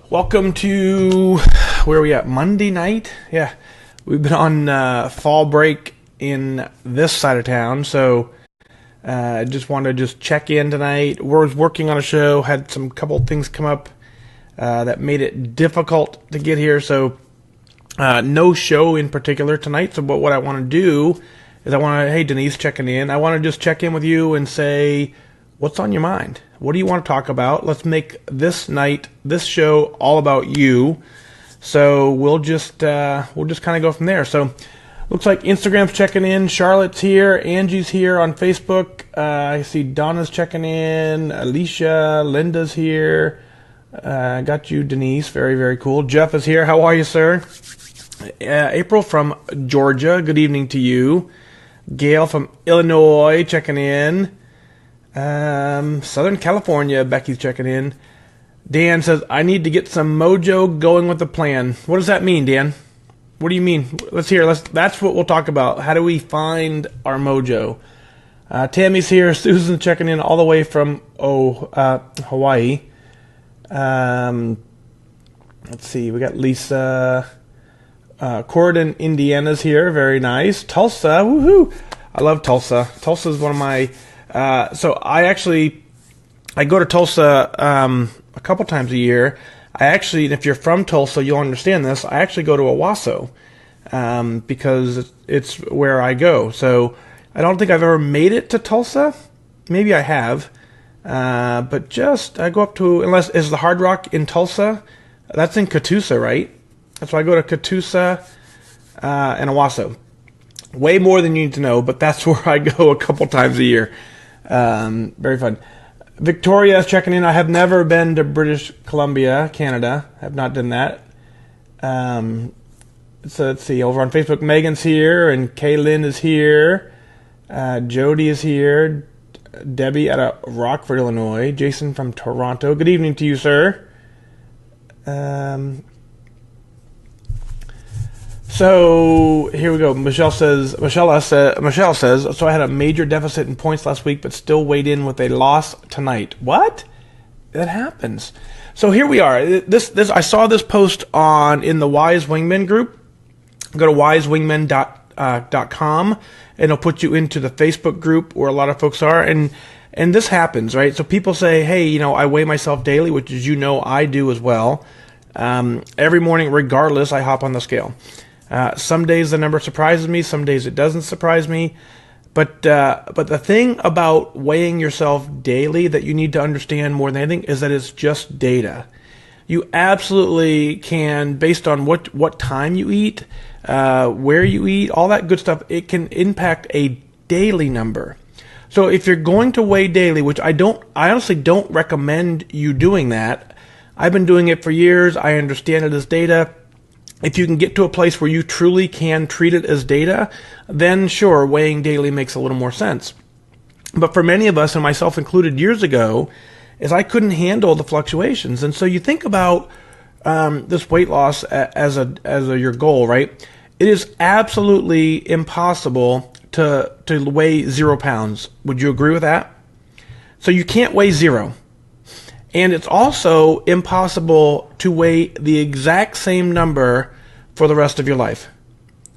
Welcome to, where are we at, Monday night? Yeah, we've been on fall break in this side of town, so I just wanted to check in tonight. We're working on a show, had some couple things come up that made it difficult to get here, so no show in particular tonight. So what I want to do is hey Denise, checking in. I want to just check in with you and say, what's on your mind? What do you want to talk about? Let's make this show all about you. So we'll just kind of go from there. So looks like Instagram's checking in. Charlotte's here. Angie's here on Facebook. I see Donna's checking in. Alicia, Linda's here. Got you, Denise. Very, very cool. Jeff is here. How are you, sir? April from Georgia. Good evening to you. Gail from Illinois checking in. Southern California, Becky's checking in. Dan says, I need to get some mojo going with the plan. What does that mean, Dan? What do you mean? Let's hear. That's what we'll talk about. How do we find our mojo? Tammy's here. Susan's checking in all the way from Hawaii. Let's see. We got Lisa. Corridon, Indiana's here. Very nice. Tulsa. Woohoo! I love Tulsa. Tulsa is one of my... So I go to Tulsa a couple times a year. And if you're from Tulsa, you'll understand this. I actually go to Owasso because it's where I go. So I don't think I've ever made it to Tulsa. Maybe I have, but I go up to, is the Hard Rock in Tulsa? That's in Catoosa, right? That's why I go to Catoosa and Owasso. Way more than you need to know, but that's where I go a couple times a year. Very fun. Victoria is checking in. I have never been to British Columbia, Canada. I have not done that. So let's see. Over on Facebook, Megan's here, and Kaylin is here. Jody is here. Debbie out of Rockford, Illinois. Jason from Toronto. Good evening to you, sir. So here we go. Michelle says, so I had a major deficit in points last week, but still weighed in with a loss tonight. What? That happens. So here we are. I saw this post in the Wise Wingman group. Go to wisewingman.com and it'll put you into the Facebook group where a lot of folks are. And this happens, right? So people say, hey, I weigh myself daily, which is, I do as well. Every morning, regardless, I hop on the scale. Some days the number surprises me, some days it doesn't surprise me. But the thing about weighing yourself daily that you need to understand more than anything is that it's just data. You absolutely can, based on what time you eat, where you eat, all that good stuff, it can impact a daily number. So if you're going to weigh daily, which I honestly don't recommend you doing that. I've been doing it for years. I understand it as data. If you can get to a place where you truly can treat it as data, then sure, weighing daily makes a little more sense. But for many of us, and myself included years ago, is I couldn't handle the fluctuations. And so you think about this weight loss as your goal, right? It is absolutely impossible to weigh 0 pounds. Would you agree with that? So you can't weigh 0. And it's also impossible to weigh the exact same number for the rest of your life,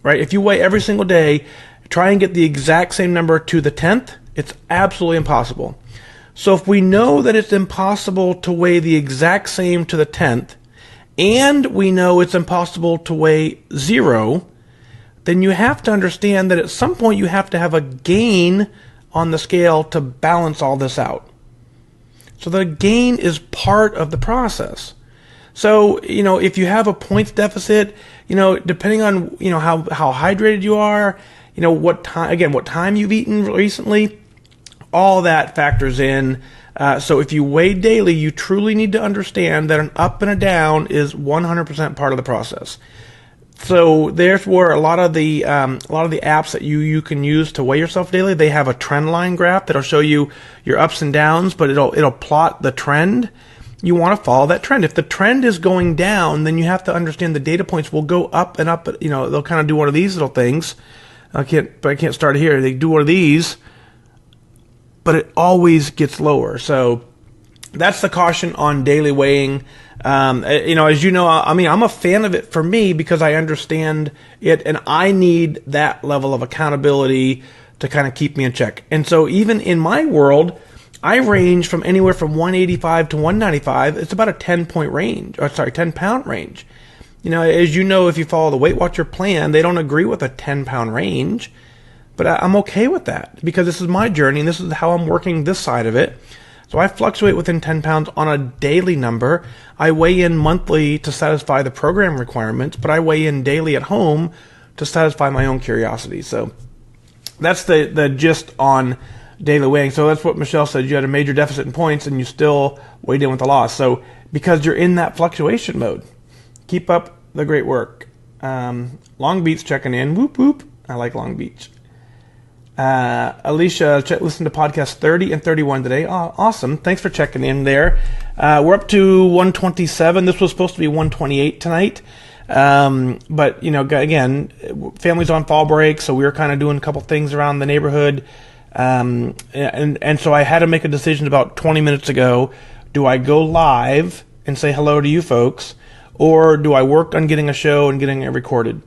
right? If you weigh every single day, try and get the exact same number to the 10th, it's absolutely impossible. So if we know that it's impossible to weigh the exact same to the 10th, and we know it's impossible to weigh 0, then you have to understand that at some point you have to have a gain on the scale to balance all this out. So the gain is part of the process. So, if you have a points deficit, depending on, how hydrated you are, what time you've eaten recently, all that factors in. So if you weigh daily, you truly need to understand that an up and a down is 100% part of the process. So therefore, a lot of the apps that you can use to weigh yourself daily, they have a trend line graph that'll show you your ups and downs, but it'll plot the trend. You want to follow that trend. If the trend is going down, then you have to understand the data points will go up and up. They'll kind of do one of these little things. I can't start here. They do one of these, but it always gets lower. So that's the caution on daily weighing. As you know, I'm a fan of it for me because I understand it, and I need that level of accountability to kind of keep me in check. And so even in my world, I range from anywhere from 185 to 195. It's about a 10-point range, 10-pound range. As you know, if you follow the Weight Watcher plan, they don't agree with a 10-pound range, but I'm okay with that because this is my journey and this is how I'm working this side of it. So I fluctuate within 10 pounds on a daily number. I weigh in monthly to satisfy the program requirements, but I weigh in daily at home to satisfy my own curiosity. So that's the gist on daily weighing. So that's what Michelle said. You had a major deficit in points and you still weighed in with a loss. because you're in that fluctuation mode. Keep up the great work. Long Beach checking in. Whoop, whoop. I like Long Beach. Alicia, listen to podcast 30 and 31 today. Oh, awesome. Thanks for checking in there. We're up to 127. This was supposed to be 128 tonight. But, you know, again, family's on fall break, so we were kind of doing a couple things around the neighborhood. And so I had to make a decision about 20 minutes ago. Do I go live and say hello to you folks, or do I work on getting a show and getting it recorded?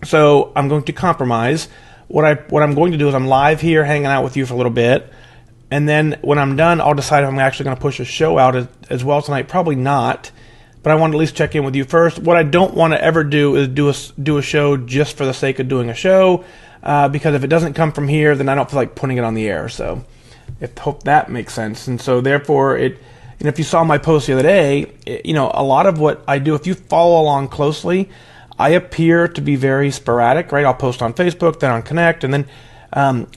So I'm going to compromise. What I'm going to do is I'm live here hanging out with you for a little bit, and then when I'm done, I'll decide if I'm actually going to push a show out as well tonight. Probably not, but I want to at least check in with you first. What I don't want to ever do is do a show just for the sake of doing a show, because if it doesn't come from here, then I don't feel like putting it on the air. So hope that makes sense. And so therefore, and if you saw my post the other day, a lot of what I do, if you follow along closely, I appear to be very sporadic, right? I'll post on Facebook, then on Connect, and then,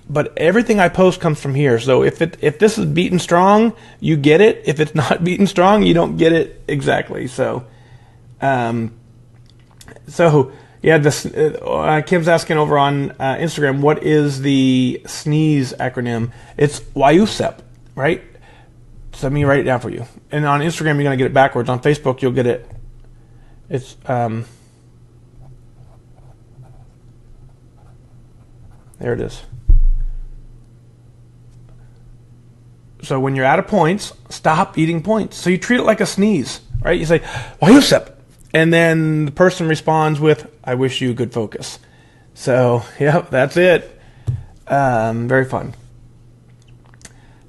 but everything I post comes from here. So if this is beaten strong, you get it. If it's not beaten strong, you don't get it exactly. So, yeah, this Kim's asking over on Instagram, what is the SNEEZE acronym? It's WIUSEP, right? So let me write it down for you. And on Instagram, you're going to get it backwards. On Facebook, you'll get it. It's there it is. So when you're out of points, stop eating points. So you treat it like a sneeze, right? You say, WIUSEP. And then the person responds with, I wish you good focus. So, yep, that's it. Very fun.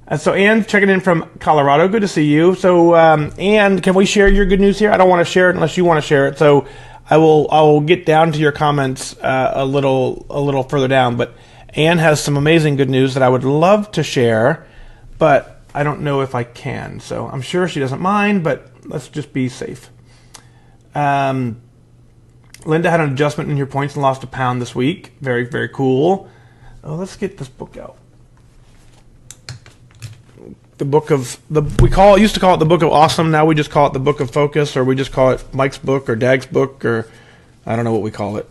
And so Ann checking in from Colorado. Good to see you. So Ann, can we share your good news here? I don't want to share it unless you want to share it. So I will get down to your comments a little further down. But Ann has some amazing good news that I would love to share, but I don't know if I can. So I'm sure she doesn't mind, but let's just be safe. Linda had an adjustment in your points and lost a pound this week. Very, very cool. Oh, let's get this book out. The book of used to call it the Book of Awesome. Now we just call it the Book of Focus, or we just call it Mike's book or Dag's book, or I don't know what we call it.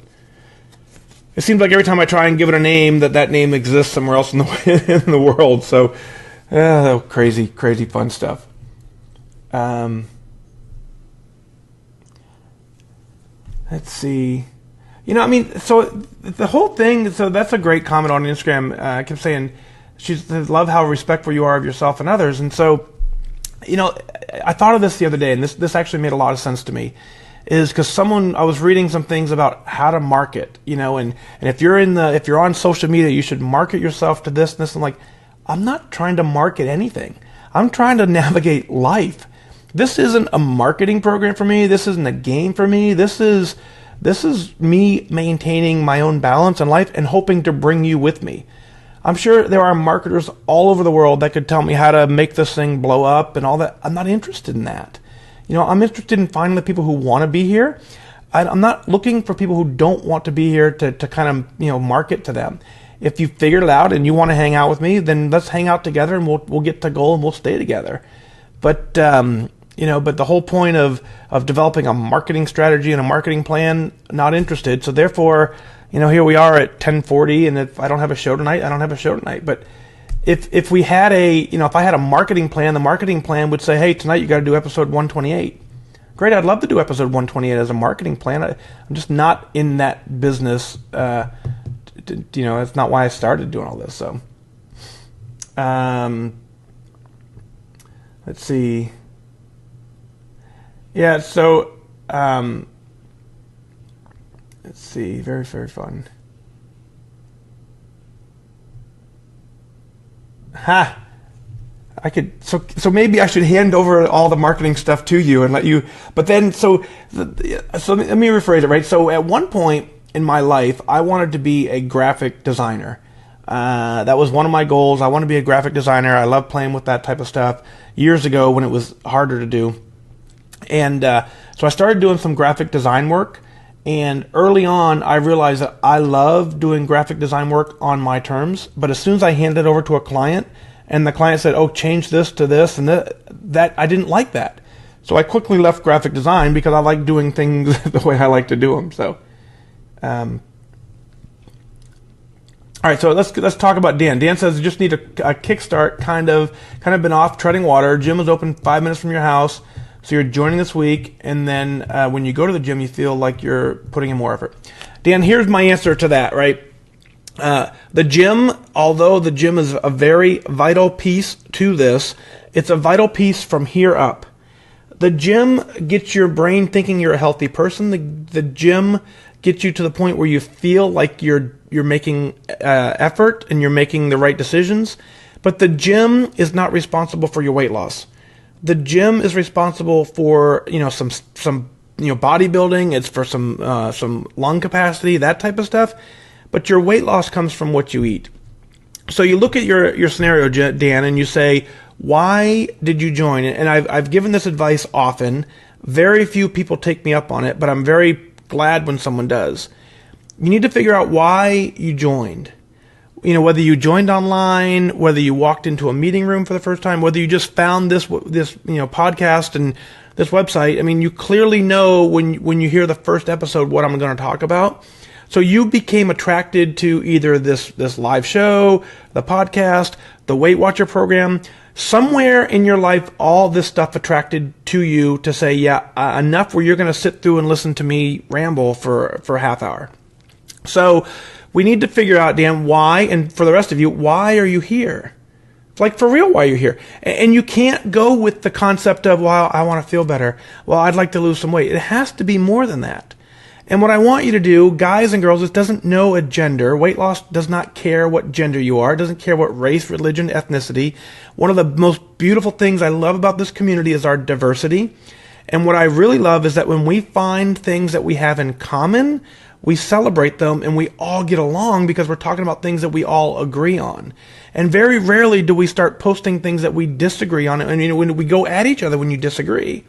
It seems like every time I try and give it a name, that name exists somewhere else in the world. So, crazy fun stuff. Let's see. So the whole thing. So that's a great comment on Instagram. I kept saying, she love how respectful you are of yourself and others. And so, I thought of this the other day, and this actually made a lot of sense to me, is because I was reading some things about how to market, and if you're on social media, you should market yourself to this and this. I'm like, I'm not trying to market anything. I'm trying to navigate life. This isn't a marketing program for me. This isn't a game for me. This is me maintaining my own balance in life and hoping to bring you with me. I'm sure there are marketers all over the world that could tell me how to make this thing blow up and all that. I'm not interested in that. I'm interested in finding the people who want to be here. I'm not looking for people who don't want to be here to kind of, market to them. If you figured it out and you want to hang out with me, then let's hang out together and we'll get to goal and we'll stay together. But, but the whole point of developing a marketing strategy and a marketing plan, not interested. So therefore, here we are at 10:40, and if I don't have a show tonight, I don't have a show tonight. But if we had if I had a marketing plan, the marketing plan would say, hey, tonight you got to do episode 128. Great, I'd love to do episode 128 as a marketing plan. I'm just not in that business. That's not why I started doing all this. So, let's see. Yeah, so let's see. Very, very fun. Ha! I could so maybe I should hand over all the marketing stuff to you and let you. But then so let me rephrase it, right? So at one point in my life, I wanted to be a graphic designer. That was one of my goals. I want to be a graphic designer. I love playing with that type of stuff. Years ago when it was harder to do, and so I started doing some graphic design work. And early on, I realized that I love doing graphic design work on my terms. But as soon as I handed it over to a client, and the client said, "Oh, change this to this," and that I didn't like that. So I quickly left graphic design because I like doing things the way I like to do them. So, all right. So let's talk about Dan. Dan says you just need a kickstart. Kind of been off treading water. Gym is open 5 minutes from your house. So you're joining this week, and then when you go to the gym, you feel like you're putting in more effort. Dan, here's my answer to that, right? The gym, although the gym is a very vital piece to this, it's a vital piece from here up. The gym gets your brain thinking you're a healthy person. The gym gets you to the point where you feel like you're making effort and you're making the right decisions. But the gym is not responsible for your weight loss. The gym is responsible for some bodybuilding. It's for some lung capacity, that type of stuff. But your weight loss comes from what you eat. So you look at your scenario, Dan, and you say, why did you join? And I've given this advice often. Very few people take me up on it, but I'm very glad when someone does. You need to figure out why you joined. Whether you joined online, whether you walked into a meeting room for the first time, whether you just found this podcast and this website. I mean, you clearly know when you hear the first episode what I'm going to talk about. So you became attracted to either this live show, the podcast, the Weight Watcher program. Somewhere in your life, all this stuff attracted to you to say, yeah, enough where you're going to sit through and listen to me ramble for a half hour. So we need to figure out, Dan, why, and for the rest of you, why are you here? Like, for real, why you're here. And you can't go with the concept of, well, I want to feel better. Well, I'd like to lose some weight. It has to be more than that. And what I want you to do, guys and girls, it doesn't know a gender. Weight loss does not care what gender you are. It doesn't care what race, religion, ethnicity. One of the most beautiful things I love about this community is our diversity. And what I really love is that when we find things that we have in common, we celebrate them and we all get along because we're talking about things that we all agree on. And very rarely do we start posting things that we disagree on. And when we go at each other when you disagree.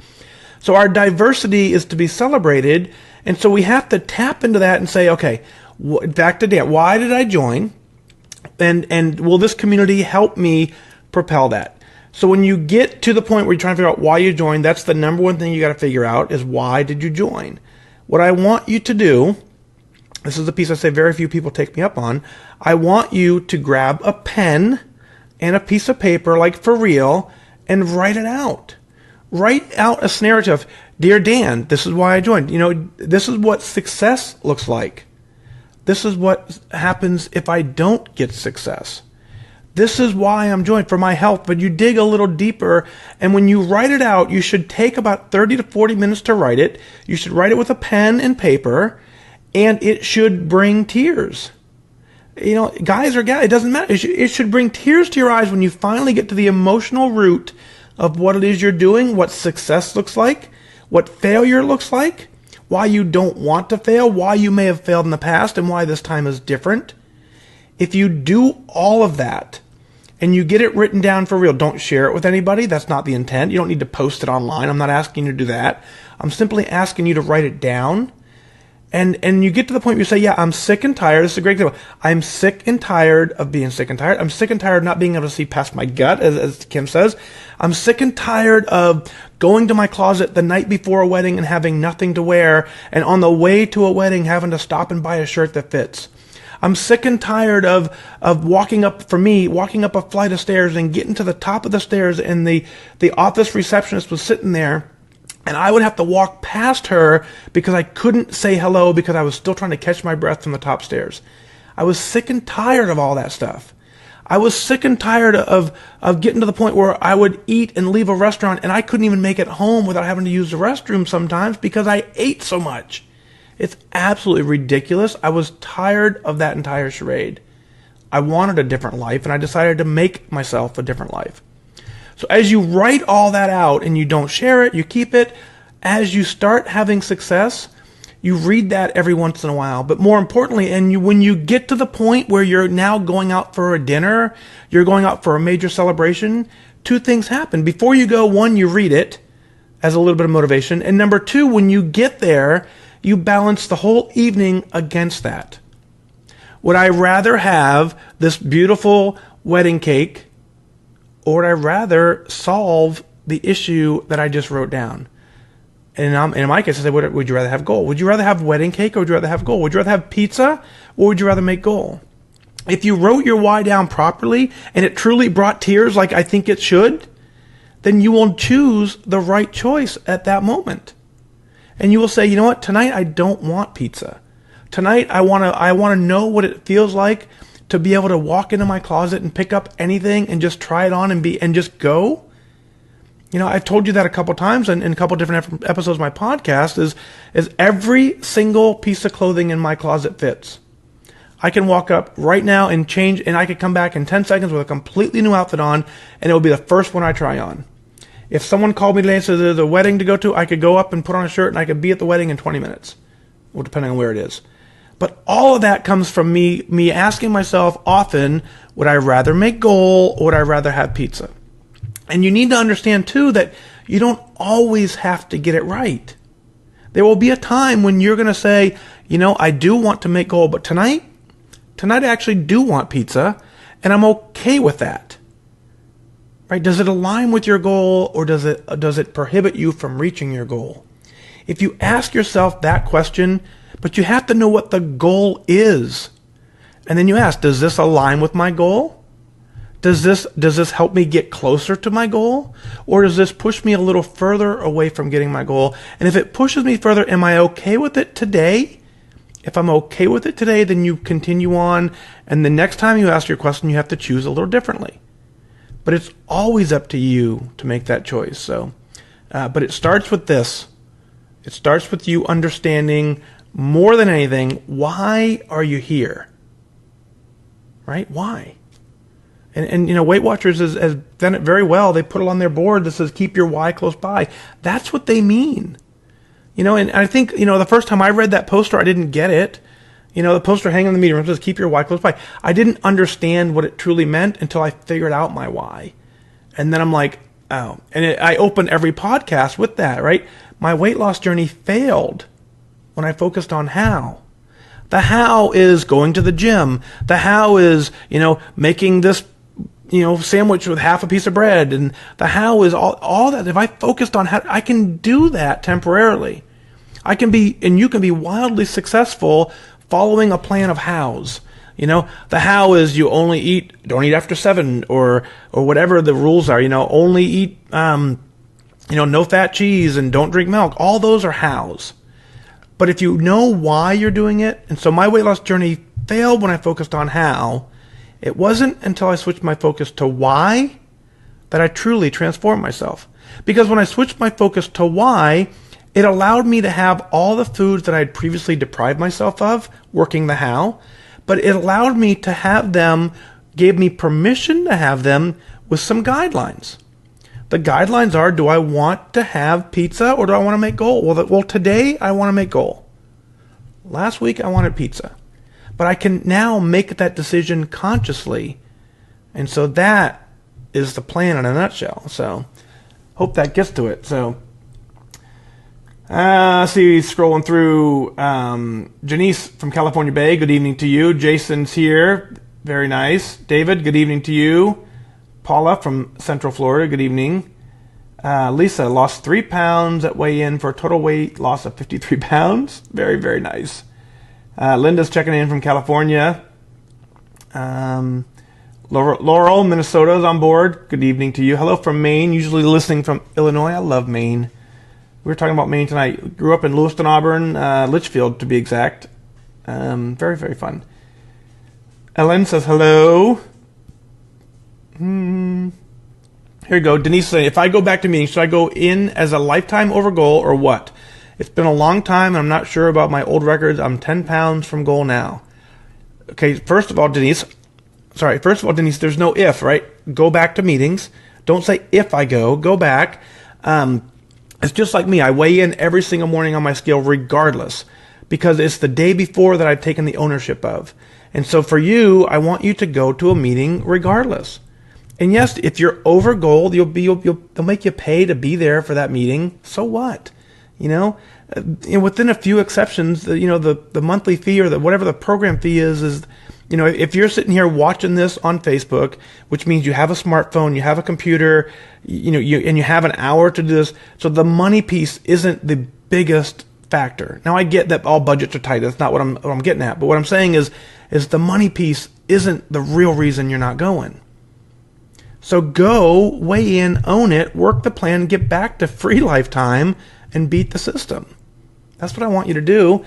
So our diversity is to be celebrated. And so we have to tap into that and say, okay, back to Dan, why did I join? And will this community help me propel that? So when you get to the point where you're trying to figure out why you joined, that's the number one thing you got to figure out is why did you join? What I want you to do, this is the piece I say very few people take me up on, I want you to grab a pen and a piece of paper, like for real, and write it out. Write out a narrative. Dear Dan, this is why I joined. This is what success looks like. This is what happens if I don't get success. This is why I'm joined, for my health. But you dig a little deeper, and when you write it out, you should take about 30 to 40 minutes to write it. You should write it with a pen and paper, and it should bring tears. Guys or gals, it doesn't matter. It should bring tears to your eyes when you finally get to the emotional root of what it is you're doing, what success looks like, what failure looks like, why you don't want to fail, why you may have failed in the past, and why this time is different. If you do all of that, and you get it written down for real, don't share it with anybody. That's not the intent. You don't need to post it online. I'm not asking you to do that. I'm simply asking you to write it down. And you get to the point where you say, yeah, I'm sick and tired. This is a great example. I'm sick and tired of being sick and tired. I'm sick and tired of not being able to see past my gut, as Kim says. I'm sick and tired of going to my closet the night before a wedding and having nothing to wear, and on the way to a wedding having to stop and buy a shirt that fits. I'm sick and tired of walking up a flight of stairs and getting to the top of the stairs, and the office receptionist was sitting there, and I would have to walk past her because I couldn't say hello because I was still trying to catch my breath from the top stairs. I was sick and tired of all that stuff. I was sick and tired of getting to the point where I would eat and leave a restaurant and I couldn't even make it home without having to use the restroom sometimes because I ate so much. It's absolutely ridiculous. I was tired of that entire charade. I wanted a different life, and I decided to make myself a different life. So as you write all that out and you don't share it, you keep it, as you start having success, you read that every once in a while. But more importantly, when you get to the point where you're now going out for a dinner, you're going out for a major celebration, two things happen. Before you go, one, you read it as a little bit of motivation. And number two, when you get there, you balance the whole evening against that. Would I rather have this beautiful wedding cake, or would I rather solve the issue that I just wrote down? And in my case, I say, would you rather have goal? Would you rather have wedding cake, or would you rather have goal? Would you rather have pizza, or would you rather make goal? If you wrote your why down properly, and it truly brought tears like I think it should, then you will choose the right choice at that moment. And you will say, you know what, tonight I don't want pizza. Tonight I want to know what it feels like to be able to walk into my closet and pick up anything and just try it on and just go. You know, I've told you that a couple times in a couple different episodes of my podcast is every single piece of clothing in my closet fits. I can walk up right now and change, and I could come back in 10 seconds with a completely new outfit on, and it will be the first one I try on. If someone called me today and said there's a wedding to go to, I could go up and put on a shirt and I could be at the wedding in 20 minutes. Well, depending on where it is. But all of that comes from me asking myself often, would I rather make goal or would I rather have pizza? And you need to understand too that you don't always have to get it right. There will be a time when you're going to say, you know, I do want to make goal, but tonight I actually do want pizza, and I'm okay with that. Right? Does it align with your goal, or does it prohibit you from reaching your goal? If you ask yourself that question, but you have to know what the goal is. And then you ask, does this align with my goal? Does this help me get closer to my goal? Or does this push me a little further away from getting my goal? And if it pushes me further, am I okay with it today? If I'm okay with it today, then you continue on. And the next time you ask your question, you have to choose a little differently. But it's always up to you to make that choice. So, but it starts with this. It starts with you understanding more than anything, why are you here? Right? Why? And you know, Weight Watchers has done it very well. They put it on their board that says, keep your why close by. That's what they mean. You know, and I think, you know, the first time I read that poster, I didn't get it. You know, the poster hanging in the meeting room says, keep your why close by. I didn't understand what it truly meant until I figured out my why. And then I'm like, oh. And I opened every podcast with that, right? My weight loss journey failed when I focused on how. The how is going to the gym. The how is, you know, making this, you know, sandwich with half a piece of bread. And the how is all that. If I focused on how, I can do that temporarily. I can be, and you can be wildly successful following a plan of hows. You know, the how is you only don't eat after 7 or whatever the rules are, you know, only eat, you know, no fat cheese and don't drink milk. All those are hows. But if you know why you're doing it, and so my weight loss journey failed when I focused on how, it wasn't until I switched my focus to why that I truly transformed myself. Because when I switched my focus to why, it allowed me to have all the foods that I had previously deprived myself of, working the how, but it allowed me to have them, gave me permission to have them with some guidelines. The guidelines are, do I want to have pizza or do I want to make goal? Well, today I want to make goal. Last week I wanted pizza. But I can now make that decision consciously. And so that is the plan in a nutshell. So hope that gets to it. So see, scrolling through, Janice from California Bay, good evening to you. Jason's here. Very nice. David, good evening to you. Paula from Central Florida, good evening. Lisa lost 3 pounds at weigh-in for a total weight loss of 53 pounds. Very, very nice. Linda's checking in from California. Laurel, Minnesota's on board. Good evening to you. Hello from Maine, usually listening from Illinois. I love Maine. We were talking about Maine tonight. Grew up in Lewiston, Auburn, Litchfield to be exact. Very, very fun. Ellen says hello. Here you go. Denise saying, if I go back to meetings, should I go in as a lifetime over goal or what? It's been a long time, and I'm not sure about my old records. I'm 10 pounds from goal now. Okay, first of all, Denise, there's no if, right? Go back to meetings. Don't say if I go back. It's just like me. I weigh in every single morning on my scale regardless, because it's the day before that I've taken the ownership of. And so for you, I want you to go to a meeting regardless. And yes, if you're over goal, they'll make you pay to be there for that meeting. So what? And within a few exceptions, the monthly fee or whatever the program fee is, if you're sitting here watching this on Facebook, which means you have a smartphone, you have a computer, and you have an hour to do this. So the money piece isn't the biggest factor. Now I get that all budgets are tight. That's not what I'm getting at. But what I'm saying is the money piece isn't the real reason you're not going. So go, weigh in, own it, work the plan, get back to free lifetime, and beat the system. That's what I want you to do.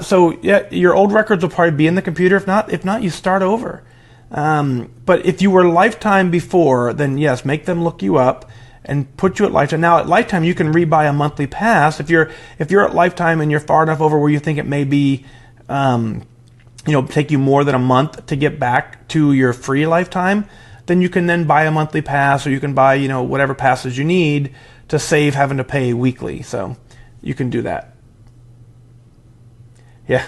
So yeah, your old records will probably be in the computer. If not, you start over. But if you were lifetime before, then yes, make them look you up and put you at lifetime. Now at lifetime, you can rebuy a monthly pass. If you're at lifetime and you're far enough over where you think it may be, take you more than a month to get back to your free lifetime, then you can then buy a monthly pass, or you can buy, whatever passes you need to save having to pay weekly. So you can do that. Yeah.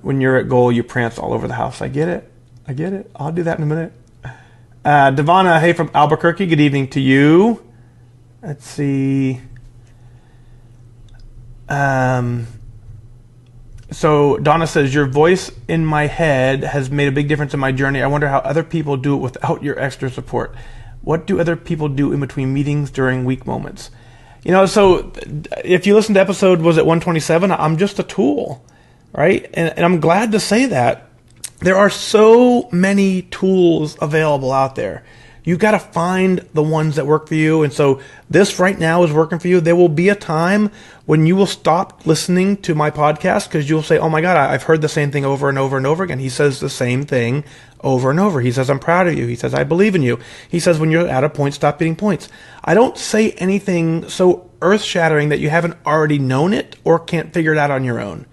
When you're at goal, you prance all over the house. I get it. I'll do that in a minute. Devana, hey, from Albuquerque. Good evening to you. Let's see. So Donna says, your voice in my head has made a big difference in my journey. I wonder how other people do it without your extra support. What do other people do in between meetings during weak moments? So if you listen to episode, was it 127? I'm just a tool, right? And I'm glad to say that. There are so many tools available out there. You got to find the ones that work for you. And so this right now is working for you. There will be a time when you will stop listening to my podcast because you'll say, oh my God, I've heard the same thing over and over and over again. He says the same thing over and over. He says, I'm proud of you. He says, I believe in you. He says, when you're at a point, stop getting points. I don't say anything so earth-shattering that you haven't already known it or can't figure it out on your own.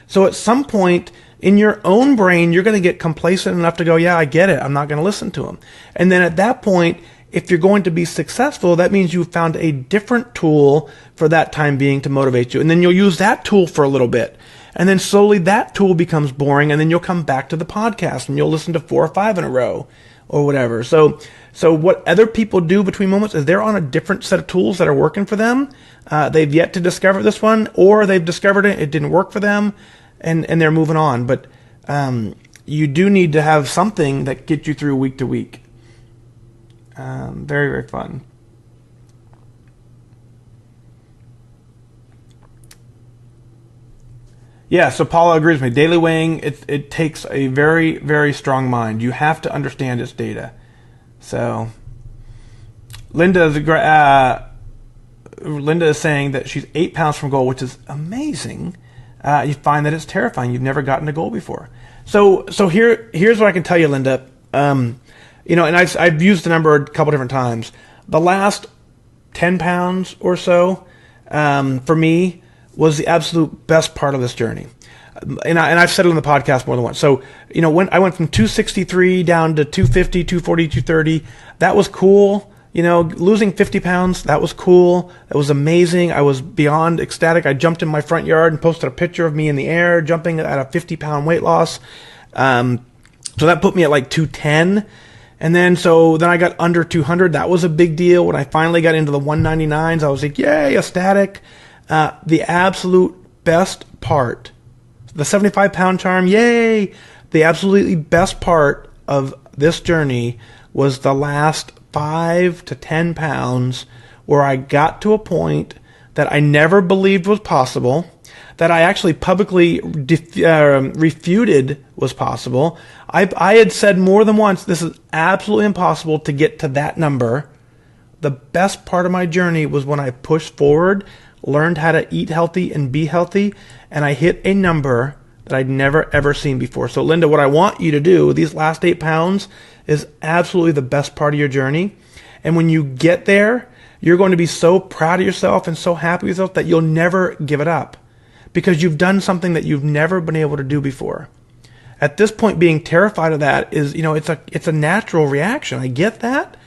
So at some point in your own brain, you're going to get complacent enough to go, yeah, I get it. I'm not going to listen to him. And then at that point, if you're going to be successful, that means you've found a different tool for that time being to motivate you. And then you'll use that tool for a little bit. And then slowly that tool becomes boring. And then you'll come back to the podcast and you'll listen to 4 or 5 in a row or whatever. So what other people do between moments is they're on a different set of tools that are working for them. They've yet to discover this one, or they've discovered it. It didn't work for them. And they're moving on. But you do need to have something that gets you through week to week. Very, very fun. Yeah, so Paula agrees with me. Daily weighing, it takes a very, very strong mind. You have to understand its data. So Linda is saying that she's 8 pounds from goal, which is amazing. You find that it's terrifying. You've never gotten a goal before. So here's what I can tell you, Linda. And I've used the number a couple different times. The last 10 pounds or so, for me, was the absolute best part of this journey. And I've said it on the podcast more than once. So, when I went from 263 down to 250, 240, 230, that was cool. Losing 50 pounds, that was cool. That was amazing. I was beyond ecstatic. I jumped in my front yard and posted a picture of me in the air, jumping at a 50-pound weight loss. So that put me at like 210. And then I got under 200. That was a big deal. When I finally got into the 199s, I was like, yay, ecstatic. The absolute best part, the 75-pound charm, yay. The absolutely best part of this journey was the last 5 to 10 pounds where I got to a point that I never believed was possible, that I actually publicly refuted was possible. I had said more than once, this is absolutely impossible to get to that number. The best part of my journey was when I pushed forward, learned how to eat healthy and be healthy, and I hit a number that I'd never ever seen before. So Linda, what I want you to do, these last 8 pounds is absolutely the best part of your journey. And when you get there, you're going to be so proud of yourself and so happy with yourself that you'll never give it up, because you've done something that you've never been able to do before. At this point, being terrified of that is, it's a natural reaction. I get that.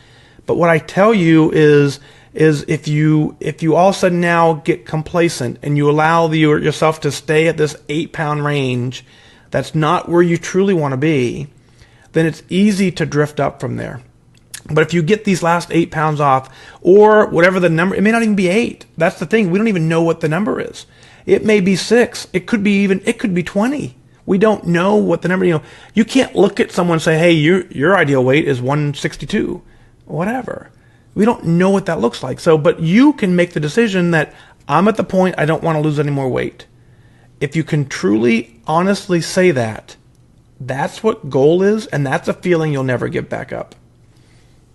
But what I tell you is if you all of a sudden now get complacent and you allow yourself to stay at this 8-pound range, that's not where you truly want to be, then it's easy to drift up from there. But if you get these last 8 pounds off, or whatever the number, it may not even be 8. That's the thing. We don't even know what the number is. It may be 6. It could be 20. We don't know what the number, you can't look at someone and say, hey, your ideal weight is 162, whatever. We don't know what that looks like. So, but you can make the decision that I'm at the point I don't want to lose any more weight. If you can truly, honestly say that, that's what goal is, and that's a feeling you'll never give back up.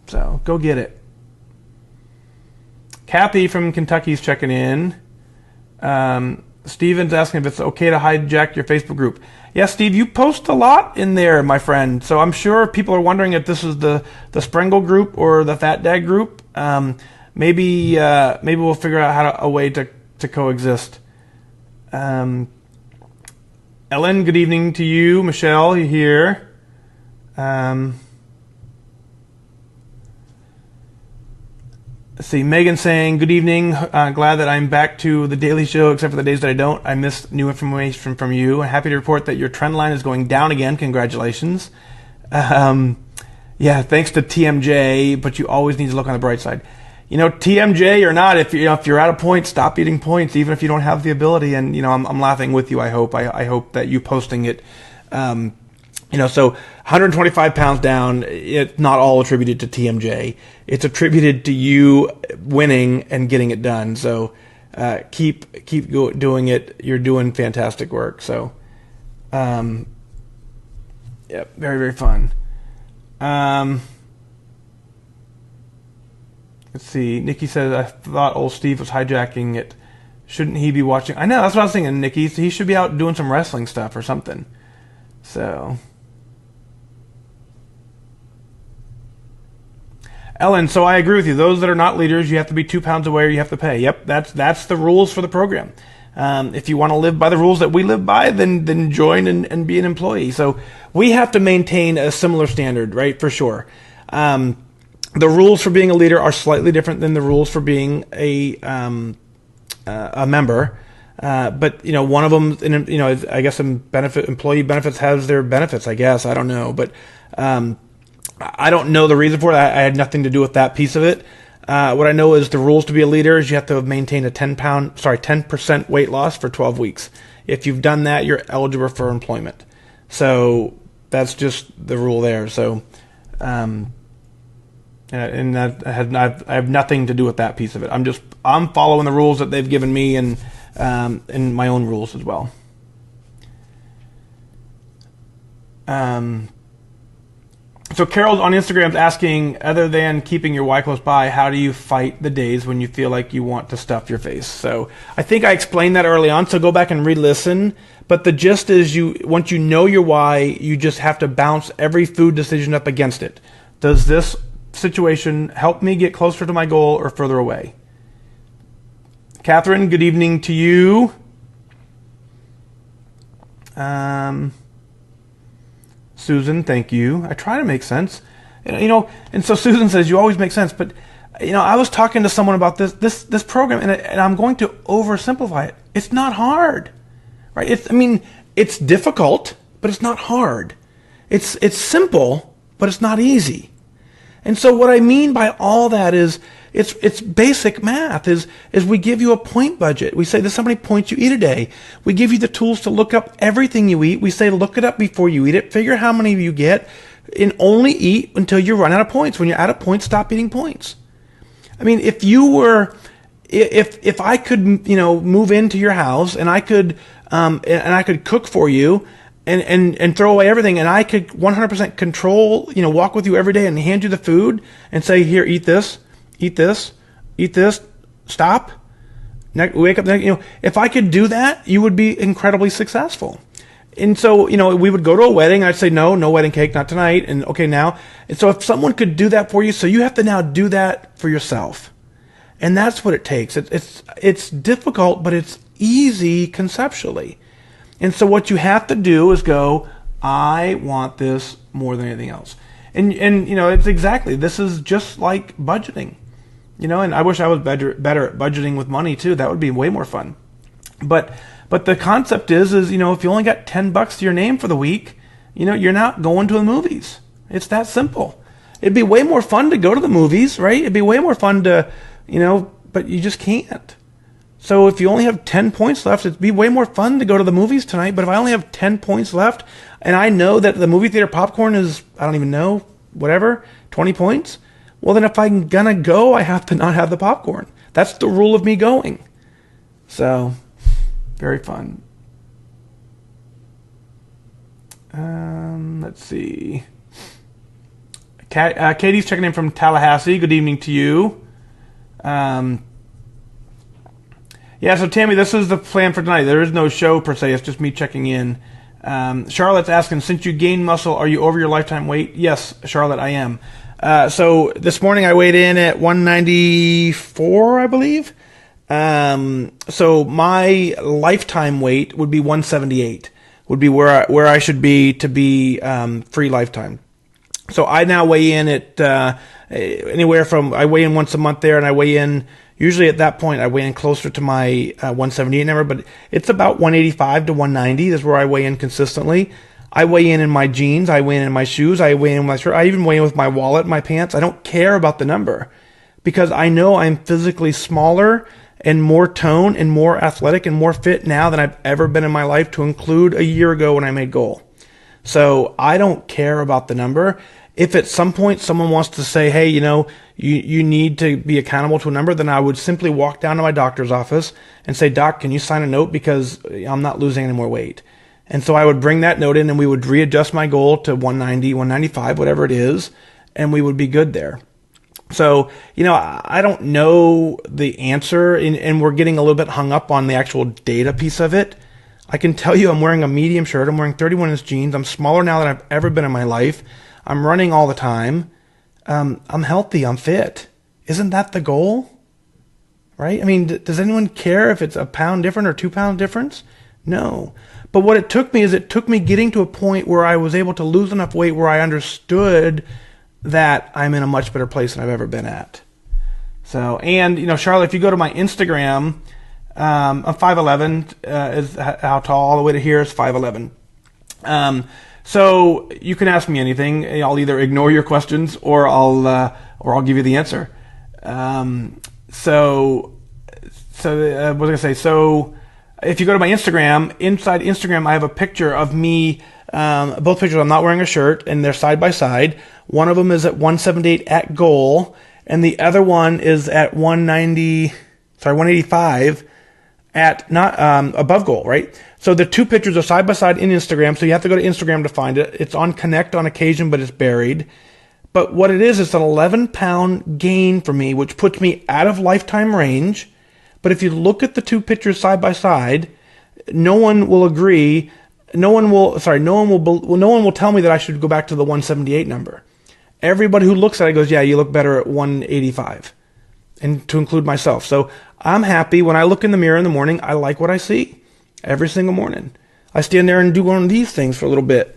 So go get it. Kathy from Kentucky's checking in. Steven's asking if it's okay to hijack your Facebook group. Yeah, Steve, you post a lot in there, my friend. So I'm sure people are wondering if this is the Sprengel group or the FatDag group. Maybe we'll figure out a way to coexist. Ellen, good evening to you. Michelle, you here? Let's see, Megan saying, good evening. Glad that I'm back to the Daily Show, except for the days that I don't. I missed new information from you. I'm happy to report that your trend line is going down again. Congratulations. Yeah, thanks to TMJ, but you always need to look on the bright side. TMJ or not, if you're at a point, stop eating points, even if you don't have the ability. And I'm laughing with you. I hope that you posting it. So 125 pounds down, it's not all attributed to TMJ. It's attributed to you winning and getting it done. So keep doing it. You're doing fantastic work. So, very, very fun. Let's see. Nikki says, I thought old Steve was hijacking it. Shouldn't he be watching? I know, that's what I was thinking, Nikki. He should be out doing some wrestling stuff or something. So... Ellen, so I agree with you. Those that are not leaders, you have to be 2 pounds away or you have to pay. Yep, that's the rules for the program. If you want to live by the rules that we live by, then join and be an employee. So we have to maintain a similar standard, right? For sure. The rules for being a leader are slightly different than the rules for being a member. But one of them, I guess employee benefits has their benefits. I guess I don't know, but. I don't know the reason for it. I had nothing to do with that piece of it. What I know is the rules to be a leader is you have to maintain a 10% weight loss for 12 weeks. If you've done that, you're eligible for employment. So that's just the rule there. So, and that I have nothing to do with that piece of it. I'm following the rules that they've given me and my own rules as well. So Carol on Instagram is asking, other than keeping your why close by, how do you fight the days when you feel like you want to stuff your face? So I think I explained that early on, so go back and re-listen. But the gist is once you know your why, you just have to bounce every food decision up against it. Does this situation help me get closer to my goal or further away? Catherine, good evening to you. Susan, thank you. I try to make sense. And so Susan says, you always make sense. But, I was talking to someone about this program, and I'm going to oversimplify it. It's not hard, right? It's difficult, but it's not hard. It's simple, but it's not easy. And so what I mean by all that is it's basic math is we give you a point budget. We say there's how many points you eat a day. We give you the tools to look up everything you eat. We say look it up before you eat it. Figure how many you get and only eat until you run out of points. When you're out of points, stop eating points. If I could, move into your house and I could cook for you and throw away everything, and I could 100% control, walk with you every day and hand you the food and say, here, eat this, stop, wake up, if I could do that, you would be incredibly successful. And so, we would go to a wedding. I'd say, no wedding cake, not tonight. And okay, now. And so if someone could do that for you, so you have to now do that for yourself. And that's what it takes. It's difficult, but it's easy conceptually. And so what you have to do is go, I want this more than anything else. And it's exactly, this is just like budgeting. And I wish I was better at budgeting with money too. That would be way more fun. But the concept is if you only got $10 to your name for the week, you're not going to the movies. It's that simple. It'd be way more fun to go to the movies, right? It'd be way more fun to, but you just can't. So if you only have 10 points left, it'd be way more fun to go to the movies tonight. But if I only have 10 points left, and I know that the movie theater popcorn is, I don't even know, whatever, 20 points, well then if I'm gonna go, I have to not have the popcorn. That's the rule of me going. So, very fun. Let's see. Katie's checking in from Tallahassee. Good evening to you. Yeah, so Tammy, this is the plan for tonight. There is no show per se. It's just me checking in. Charlotte's asking, since you gained muscle, are you over your lifetime weight? Yes, Charlotte, I am. So this morning I weighed in at 194, I believe. So my lifetime weight would be 178, would be where I should be to be free lifetime. So I now weigh in at anywhere from, I weigh in once a month there, and I weigh in, usually at that point, I weigh in closer to my 178 number, but it's about 185 to 190 is where I weigh in consistently. I weigh in my jeans, I weigh in my shoes, I weigh in my shirt, I even weigh in with my wallet, my pants. I don't care about the number because I know I'm physically smaller and more toned and more athletic and more fit now than I've ever been in my life, to include a year ago when I made goal. So I don't care about the number. If at some point someone wants to say, hey, you need to be accountable to a number, then I would simply walk down to my doctor's office and say, Doc, can you sign a note because I'm not losing any more weight? And so I would bring that note in and we would readjust my goal to 190, 195, whatever it is, and we would be good there. So, I don't know the answer, and we're getting a little bit hung up on the actual data piece of it. I can tell you I'm wearing a medium shirt. I'm wearing 31-inch jeans. I'm smaller now than I've ever been in my life. I'm running all the time. I'm healthy. I'm fit. Isn't that the goal? Right? I mean, does anyone care if it's a pound different or 2 pound difference? No. But what it took me getting to a point where I was able to lose enough weight where I understood that I'm in a much better place than I've ever been at. So, and, Charlotte, if you go to my Instagram, I'm 5'11", is how tall, all the way to here is 5'11". So you can ask me anything. I'll either ignore your questions or I'll give you the answer. What was I gonna say? So if you go to my Instagram, inside Instagram, I have a picture of me. Both pictures, I'm not wearing a shirt, and they're side by side. One of them is at 178 at goal, and the other one is at 185 at not above goal, right? So the two pictures are side by side in Instagram, so you have to go to Instagram to find it. It's on Connect on occasion, but it's buried. But what it is, it's an 11-pound gain for me, which puts me out of lifetime range. But if you look at the two pictures side by side, no one will agree. No one will tell me that I should go back to the 178 number. Everybody who looks at it goes, yeah, you look better at 185, and to include myself. So I'm happy when I look in the mirror in the morning. I like what I see every single morning. I stand there and do one of these things for a little bit,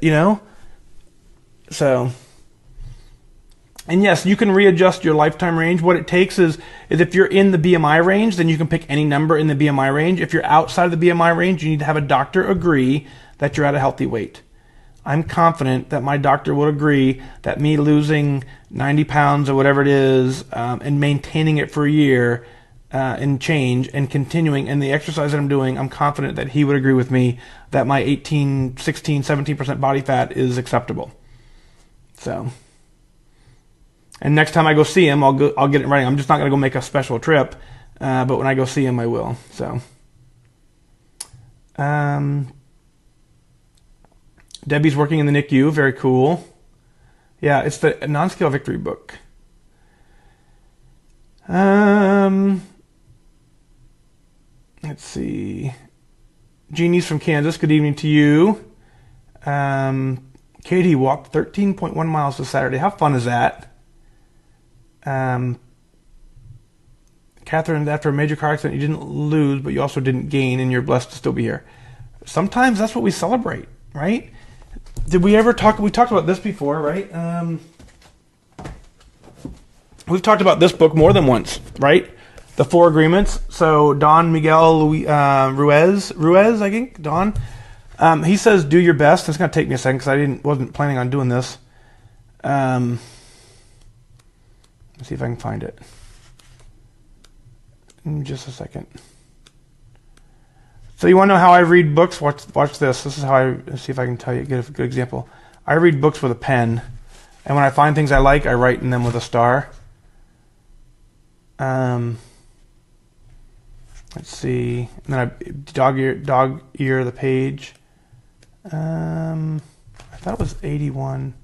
So, and yes, you can readjust your lifetime range. What it takes is if you're in the BMI range, then you can pick any number in the BMI range. If you're outside of the BMI range, you need to have a doctor agree that you're at a healthy weight. I'm confident that my doctor would agree that me losing 90 pounds or whatever it is and maintaining it for a year and change and continuing, and the exercise that I'm doing, I'm confident that he would agree with me that my 18, 16, 17% body fat is acceptable. So, and next time I go see him, I'll get it ready. I'm just not going to go make a special trip, but when I go see him, I will. So, Debbie's working in the NICU. Very cool. Yeah, it's the Non-Scale Victory book. Let's see. Jeannie's from Kansas. Good evening to you. Katie walked 13.1 miles this Saturday. How fun is that? Catherine, after a major car accident, you didn't lose, but you also didn't gain, and you're blessed to still be here. Sometimes that's what we celebrate, right? Did we ever talk? We talked about this before, right? We've talked about this book more than once, right? The Four Agreements. So Don Miguel Ruiz, I think, Don. He says, do your best. It's going to take me a second because I wasn't planning on doing this. Let's see if I can find it. In just a second. So you want to know how I read books? Watch this. This is how let's see if I can tell you, get a good example. I read books with a pen, and when I find things I like, I write in them with a star. Let's see. And then I dog ear the page. I thought it was 81.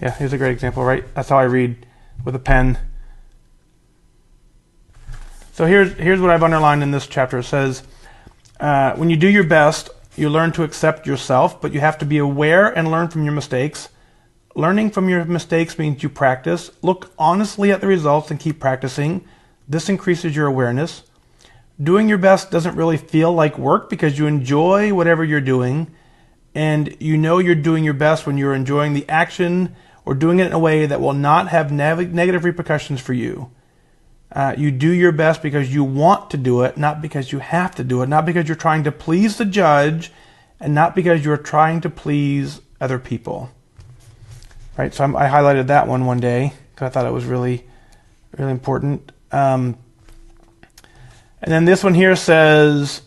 Yeah, here's a great example, right? That's how I read, with a pen. So here's what I've underlined in this chapter. It says, when you do your best, you learn to accept yourself, but you have to be aware and learn from your mistakes. Learning from your mistakes means you practice. Look honestly at the results and keep practicing. This increases your awareness. Doing your best doesn't really feel like work because you enjoy whatever you're doing, and you know you're doing your best when you're enjoying the action or doing it in a way that will not have negative repercussions for you. You do your best because you want to do it, not because you have to do it, not because you're trying to please the judge, and not because you're trying to please other people. Right? So I highlighted that one day because I thought it was really, really important. And then this one here says,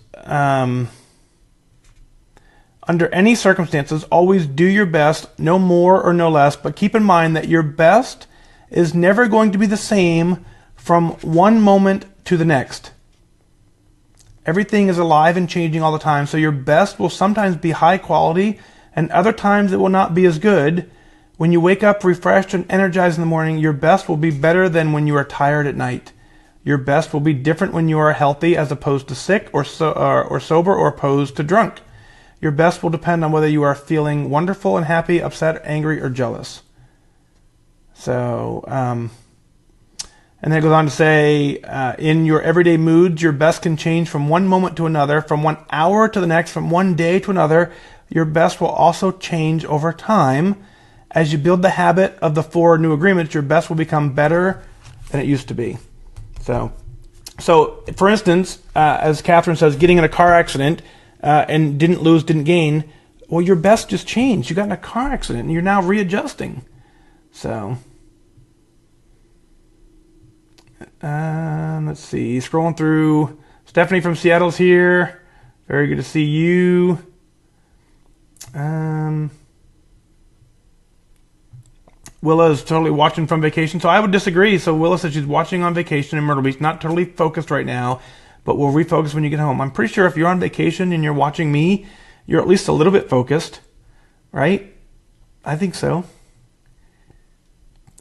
under any circumstances, always do your best, no more or no less, but keep in mind that your best is never going to be the same from one moment to the next. Everything is alive and changing all the time, so your best will sometimes be high quality, and other times it will not be as good. When you wake up refreshed and energized in the morning, your best will be better than when you are tired at night. Your best will be different when you are healthy as opposed to sick, or sober, or opposed to drunk. Your best will depend on whether you are feeling wonderful and happy, upset, angry, or jealous. So, and then it goes on to say, in your everyday moods, your best can change from one moment to another, from 1 hour to the next, from one day to another. Your best will also change over time. As you build the habit of the 4 new agreements, your best will become better than it used to be. So for instance, as Catherine says, getting in a car accident and didn't lose, didn't gain, well, your best just changed. You got in a car accident and you're now readjusting. So, let's see. Scrolling through. Stephanie from Seattle's here. Very good to see you. Willa is totally watching from vacation. So I would disagree. So Willa said she's watching on vacation in Myrtle Beach. Not totally focused right now, but we'll refocus when you get home. I'm pretty sure if you're on vacation and you're watching me, you're at least a little bit focused, right? I think so.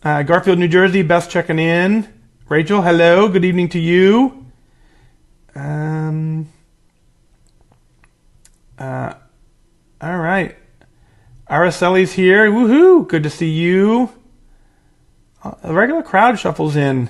Garfield, New Jersey, Beth checking in. Rachel, hello. Good evening to you. All right. Aracelli's here. Woohoo! Good to see you. A regular crowd shuffles in.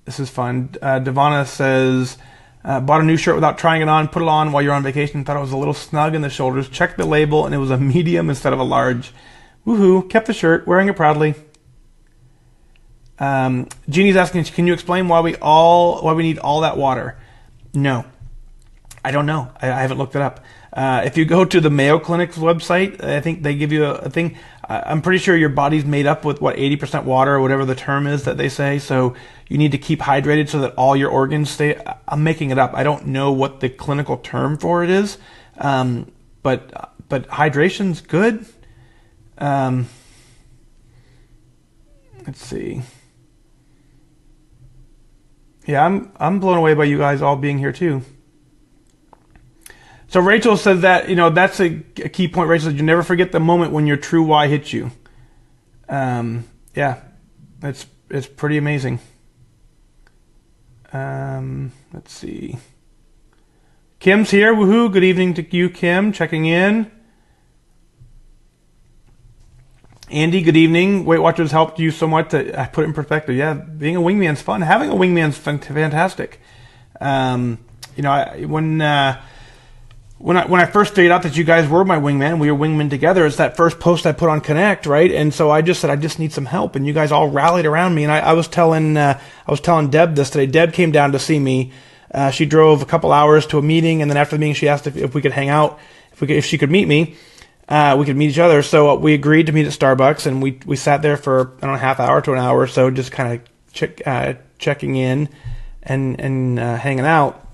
This is fun. Devana says, bought a new shirt without trying it on, put it on while you're on vacation, thought it was a little snug in the shoulders, checked the label, and it was a medium instead of a large. Woohoo! Kept the shirt, wearing it proudly. Jeannie's asking, can you explain why we need all that water? No. I don't know. I haven't looked it up. If you go to the Mayo Clinic's website, I think they give you a thing. I'm pretty sure your body's made up with, 80% water or whatever the term is that they say. So you need to keep hydrated so that all your organs stay. I'm making it up. I don't know what the clinical term for it is. But hydration's good. Let's see. Yeah, I'm blown away by you guys all being here too. So Rachel says that, that's a key point. Rachel says, you never forget the moment when your true why hits you. Yeah, it's pretty amazing. Let's see. Kim's here. Woohoo! Good evening to you, Kim. Checking in. Andy, good evening. Weight Watchers helped you so much that I put it in perspective. Yeah, being a wingman's fun. Having a wingman's fantastic. When I first figured out that you guys were my wingman, we were wingmen together. It's that first post I put on Connect, right? And so I just said I just need some help, and you guys all rallied around me. And I was telling Deb this today. Deb came down to see me. She drove a couple hours to a meeting, and then after the meeting, she asked if we could hang out, if she could meet me. We could meet each other. So we agreed to meet at Starbucks, and we sat there for a half hour to an hour or so, just kind of checking in and hanging out.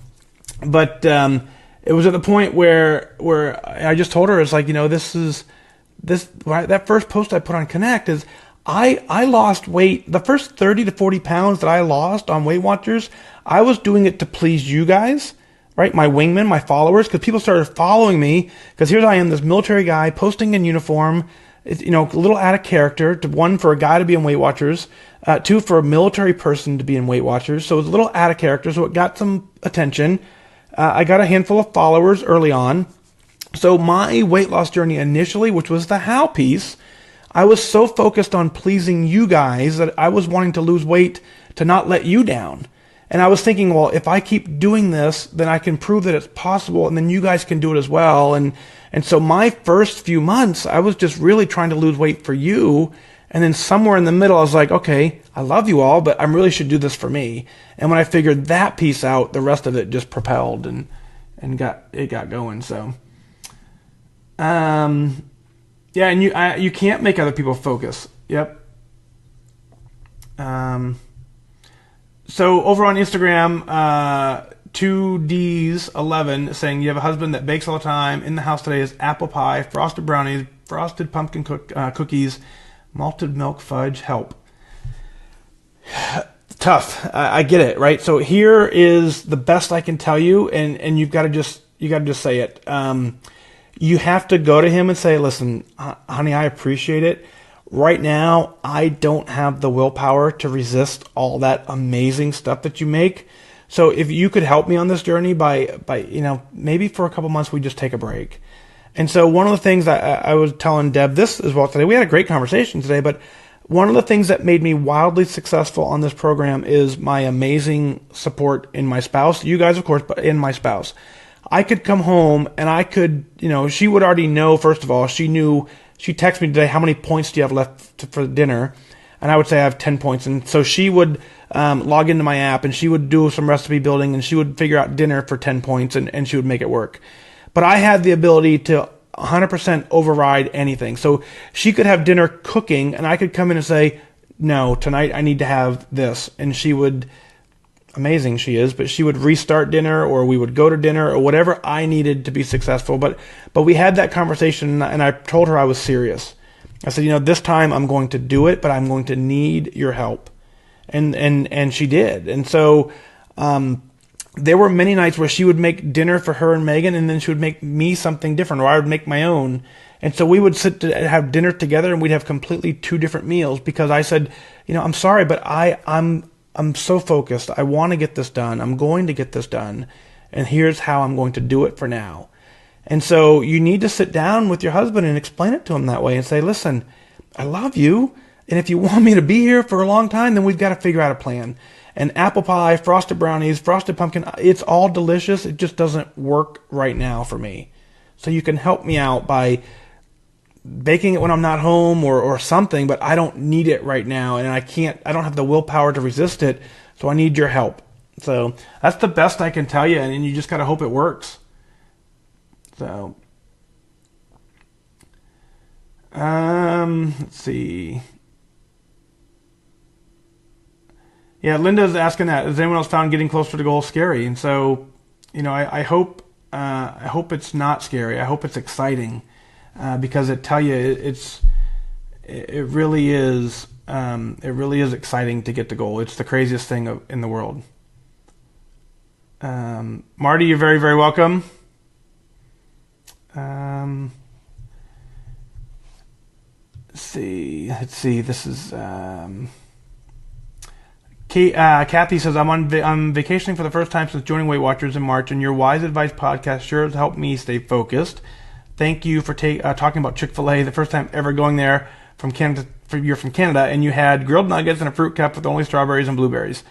But it was at the point where I just told her, it's like, that first post I put on Connect is I lost weight. The first 30 to 40 pounds that I lost on Weight Watchers, I was doing it to please you guys. Right, my wingmen, my followers, because people started following me. Because here I am, this military guy posting in uniform. It's, a little out of character. One, for a guy to be in Weight Watchers. Two, for a military person to be in Weight Watchers. So it was a little out of character. So it got some attention. I got a handful of followers early on. So my weight loss journey initially, which was the how piece, I was so focused on pleasing you guys that I was wanting to lose weight to not let you down. And I was thinking, well, if I keep doing this, then I can prove that it's possible, and then you guys can do it as well. And so my first few months, I was just really trying to lose weight for you. And then somewhere in the middle, I was like, okay, I love you all, but I really should do this for me. And when I figured that piece out, the rest of it just propelled and got going. So, yeah, and you can't make other people focus. Yep. So over on Instagram, 2Ds11 saying, you have a husband that bakes all the time. In the house today is apple pie, frosted brownies, frosted pumpkin cookies, malted milk fudge. Help. Tough. I get it, right? So here is the best I can tell you, and you got to just say it. You have to go to him and say, listen, honey, I appreciate it. Right now, I don't have the willpower to resist all that amazing stuff that you make. So if you could help me on this journey by maybe for a couple months, we just take a break. And so one of the things I was telling Deb this as well today, we had a great conversation today, but one of the things that made me wildly successful on this program is my amazing support in my spouse. You guys, of course, but in my spouse. I could come home and I could, she would already know, first of all, she texted me today, how many points do you have left for dinner? And I would say I have 10 points. And so she would log into my app, and she would do some recipe building, and she would figure out dinner for 10 points, and she would make it work. But I had the ability to 100% override anything. So she could have dinner cooking, and I could come in and say, no, tonight I need to have this. And she would, amazing she is, but she would restart dinner, or we would go to dinner, or whatever I needed to be successful. But we had that conversation, and I told her I was serious. I said, this time I'm going to do it, but I'm going to need your help. And she did. And so there were many nights where she would make dinner for her and Megan, and then she would make me something different, or I would make my own. And so we would sit to have dinner together, and we'd have completely two different meals, because I said, I'm sorry, but I'm so focused. I want to get this done. I'm going to get this done. And here's how I'm going to do it for now. And so you need to sit down with your husband and explain it to him that way and say, listen, I love you. And if you want me to be here for a long time, then we've got to figure out a plan. And apple pie, frosted brownies, frosted pumpkin, it's all delicious. It just doesn't work right now for me. So you can help me out by baking it when I'm not home or something, but I don't need it right now. And I don't have the willpower to resist it. So I need your help. So that's the best I can tell you. And you just got to hope it works. So, let's see. Yeah, Linda's asking that. Has anyone else found getting closer to the goal scary? And so, I hope it's not scary. I hope it's exciting, because it really is exciting to get the goal. It's the craziest thing in the world. Marty, you're very, very welcome. Let's see. This is Kathy says, I'm vacationing for the first time since joining Weight Watchers in March, and your Wise Advice podcast sure has helped me stay focused. Thank you for talking about Chick-fil-A. The first time ever going there from Canada. You're from Canada, and you had grilled nuggets and a fruit cup with only strawberries and blueberries.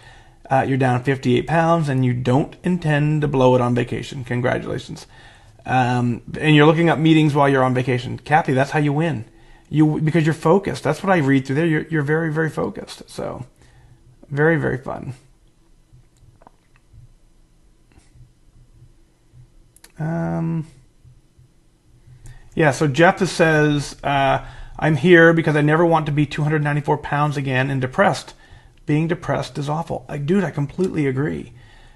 You're down 58 pounds, and you don't intend to blow it on vacation. Congratulations. And you're looking up meetings while you're on vacation. Kathy, that's how you win. Because you're focused. That's what I read through there. You're very, very focused. So, very, very fun. Yeah, so Jeff says, I'm here because I never want to be 294 pounds again and depressed. Being depressed is awful. Dude, I completely agree.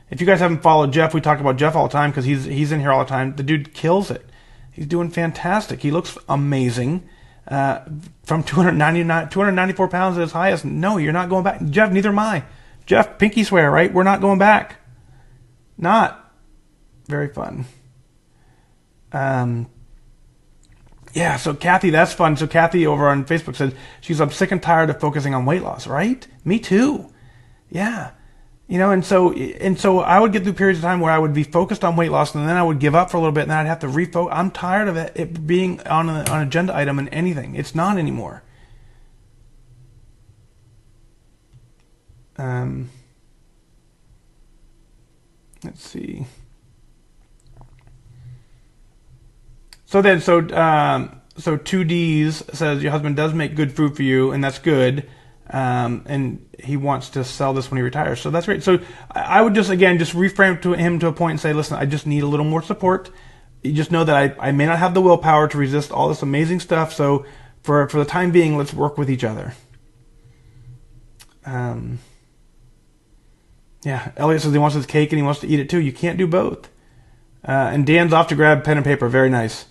If you guys haven't followed Jeff, we talk about Jeff all the time because he's in here all the time. The dude kills it. He's doing fantastic. He looks amazing. From 294 pounds at his highest. No, you're not going back. Jeff, neither am I. Jeff, pinky swear, right? We're not going back. Not. Very fun. Yeah, so Kathy, that's fun. So Kathy over on Facebook said, I'm sick and tired of focusing on weight loss, right? Me too. Yeah. And so I would get through periods of time where I would be focused on weight loss, and then I would give up for a little bit, and then I'd have to refocus. I'm tired of it being on an agenda item in anything. It's not anymore. Let's see. So 2Ds says your husband does make good food for you, and that's good. And he wants to sell this when he retires. So that's great. So I would just reframe to him to a point and say, listen, I just need a little more support. You just know that I may not have the willpower to resist all this amazing stuff. So for the time being, let's work with each other. Yeah, Elliot says he wants his cake and he wants to eat it too. You can't do both. And Dan's off to grab pen and paper. Very nice.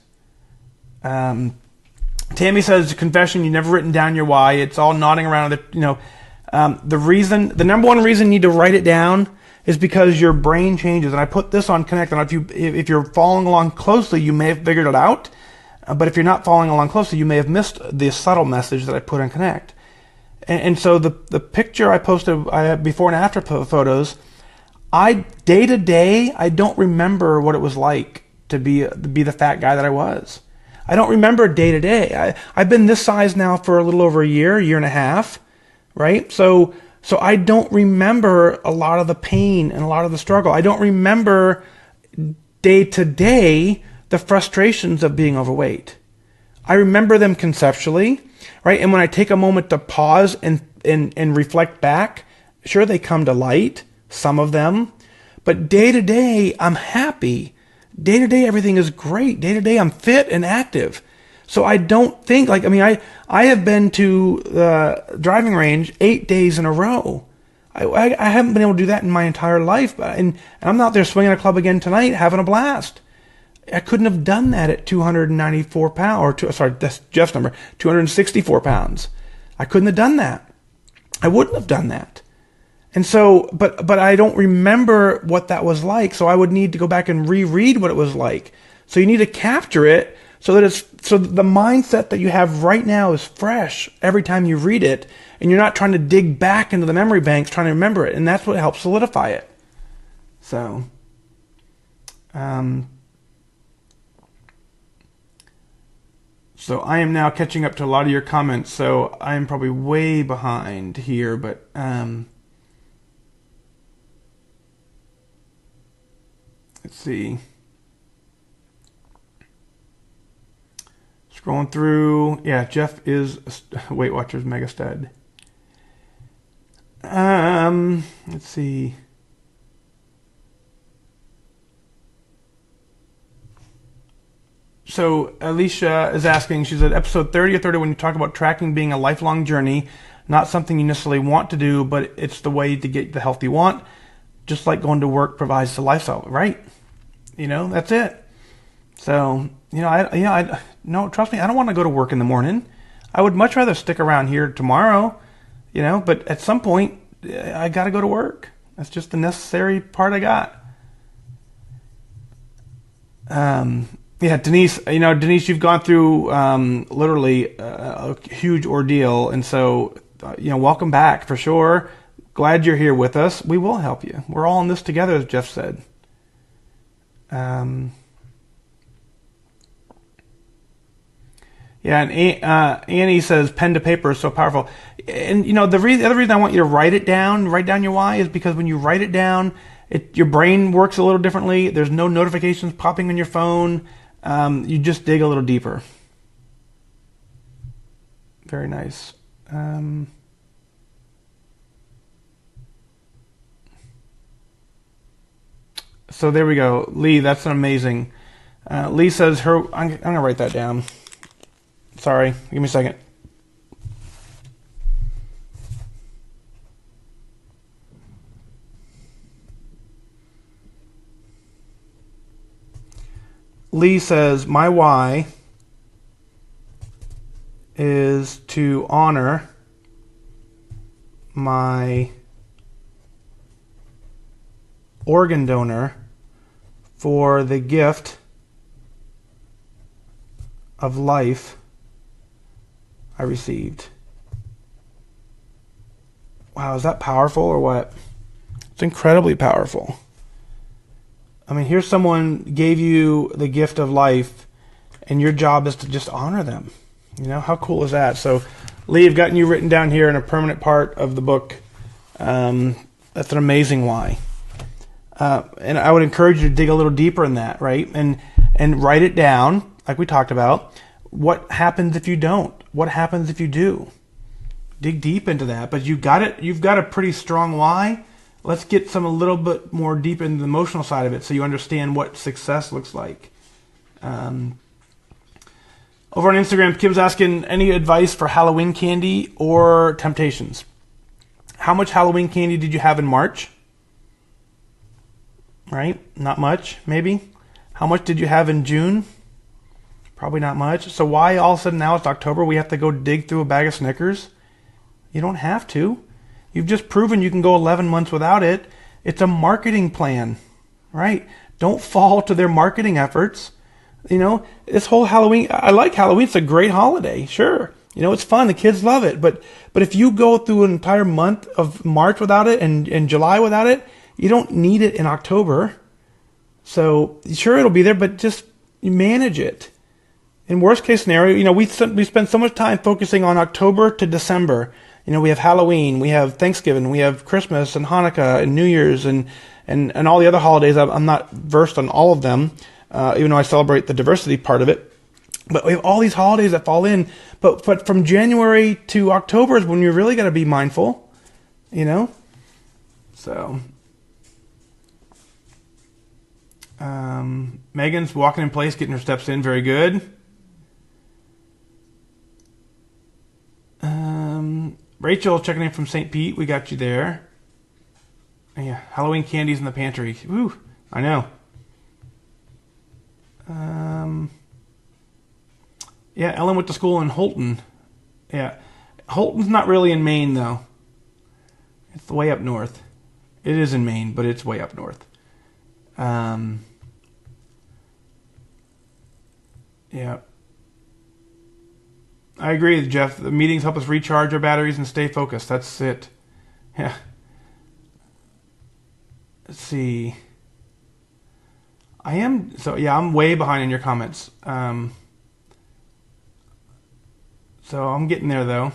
Tammy says, confession, you never written down your why. It's all nodding around. The number one reason you need to write it down is because your brain changes. And I put this on Connect. And if you're following along closely, you may have figured it out. But if you're not following along closely, you may have missed the subtle message that I put on Connect. And so the picture I posted, before and after photos, day to day, I don't remember what it was like to be the fat guy that I was. I don't remember day to day. I've been this size now for a little over a year and a half, right? So I don't remember a lot of the pain and a lot of the struggle. I don't remember day to day the frustrations of being overweight. I remember them conceptually, right? And when I take a moment to pause and reflect back, sure, they come to light, some of them, but day to day, I'm happy. Day to day, everything is great. Day to day, I'm fit and active. So I don't think, I have been to the driving range 8 days in a row. I haven't been able to do that in my entire life. And I'm out there swinging a club again tonight, having a blast. I couldn't have done that at 294 pounds, that's Jeff's number, 264 pounds. I couldn't have done that. I wouldn't have done that. And so, but I don't remember what that was like, so I would need to go back and reread what it was like. So you need to capture it so that the mindset that you have right now is fresh every time you read it, and you're not trying to dig back into the memory banks trying to remember it, and that's what helps solidify it. So, so I am now catching up to a lot of your comments, so I am probably way behind here, but let's see. Scrolling through. Yeah, Jeff is a Weight Watchers mega stud. Let's see. So Alicia is asking, she said, episode 30 or 31, you talk about tracking being a lifelong journey, not something you necessarily want to do, but it's the way to get the health you want. Just like going to work provides the lifestyle, right? That's it. So, no, trust me, I don't want to go to work in the morning. I would much rather stick around here tomorrow, but at some point, I got to go to work. That's just the necessary part I got. Yeah, Denise, Denise, you've gone through literally a huge ordeal. And so, welcome back for sure. Glad you're here with us. We will help you. We're all in this together, as Jeff said. Yeah, and Annie says pen to paper is so powerful. And, the other reason I want you to write down your why is because when you write it down, your brain works a little differently. There's no notifications popping on your phone. You just dig a little deeper. Very nice. So there we go. Lee, that's amazing. Lee says I'm going to write that down. Sorry, give me a second. Lee says, my why is to honor my organ donor for the gift of life I received. Wow, is that powerful or what? It's incredibly powerful. I mean, here's someone gave you the gift of life, and your job is to just honor them. How cool is that? So, Lee, I've gotten you written down here in a permanent part of the book. That's an amazing why. And I would encourage you to dig a little deeper in that, right? And write it down, like we talked about. What happens if you don't? What happens if you do? Dig deep into that. But you've got a pretty strong why. Let's get a little bit more deep into the emotional side of it so you understand what success looks like. Over on Instagram, Kim's asking any advice for Halloween candy or temptations. How much Halloween candy did you have in March? Right? Not much, maybe. How much did you have in June? Probably not much. So why all of a sudden now it's October we have to go dig through a bag of Snickers? You don't have to. You've just proven you can go 11 months without it. It's a marketing plan, right? Don't fall to their marketing efforts. This whole Halloween, I like Halloween. It's a great holiday, sure. It's fun. The kids love it. But if you go through an entire month of March without it and July without it, you don't need it in October. So sure, it'll be there, but just manage it. In worst case scenario, we spend so much time focusing on October to December. We have Halloween, we have Thanksgiving, we have Christmas and Hanukkah and New Year's and all the other holidays. I'm not versed on all of them, even though I celebrate the diversity part of it. But we have all these holidays that fall in. But from January to October is when you really got to be mindful, So, Megan's walking in place, getting her steps in. Very good. Rachel checking in from St. Pete. We got you there. Yeah, Halloween candies in the pantry. Woo, I know. Yeah, Ellen went to school in Holton. Yeah, Holton's not really in Maine though. It's way up north. It is in Maine, but it's way up north. Yeah. I agree with Jeff. The meetings help us recharge our batteries and stay focused. That's it. Yeah. Let's see. I'm way behind in your comments. So I'm getting there though.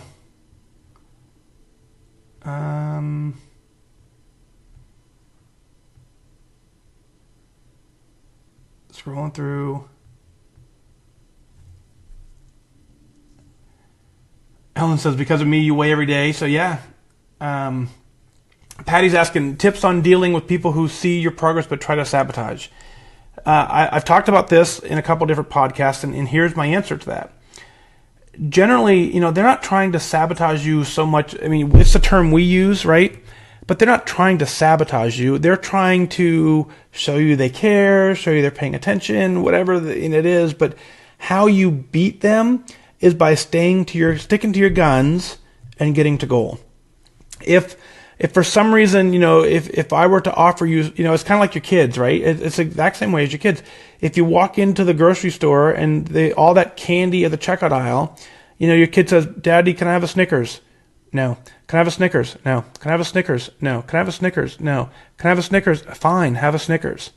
Scrolling through. Ellen says, because of me, you weigh every day. So yeah. Patty's asking tips on dealing with people who see your progress but try to sabotage. I've talked about this in a couple different podcasts, and here's my answer to that. Generally, they're not trying to sabotage you so much. I mean, it's the term we use, right? But they're not trying to sabotage you. They're trying to show you they care, show you they're paying attention, whatever it is. But how you beat them is by sticking to your guns and getting to goal. If if for some reason, if I were to offer you, it's kind of like your kids, right? It's the exact same way as your kids. If you walk into the grocery store and all that candy at the checkout aisle, your kid says, Daddy, can I have a Snickers? No. Can I have a Snickers? No. Can I have a Snickers? No. Can I have a Snickers? No. Can I have a Snickers? Fine, have a Snickers.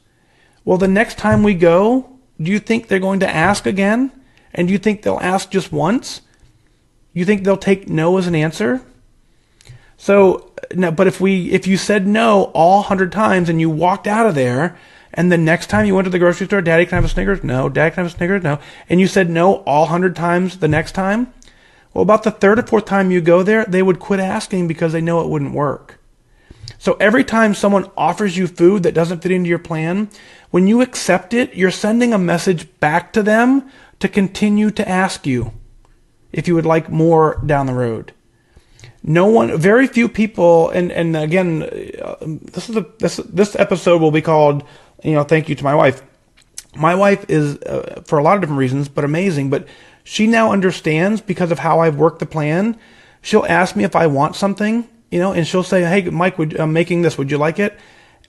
Well, the next time we go, do you think they're going to ask again? And do you think they'll ask just once? You think they'll take no as an answer? So, no, but if you said no all 100 times and you walked out of there, and the next time you went to the grocery store, Daddy, can I have a Snickers? No. Dad, can I have a Snickers? No. And you said no all 100 times the next time, well, about the third or fourth time you go there, they would quit asking because they know it wouldn't work. So every time someone offers you food that doesn't fit into your plan, when you accept it, you're sending a message back to them to continue to ask you if you would like more down the road. Very few people, and again, this episode will be called, thank you to my wife. My wife is, for a lot of different reasons, but amazing, but she now understands because of how I've worked the plan. She'll ask me if I want something, and she'll say, hey, Mike, I'm making this, would you like it?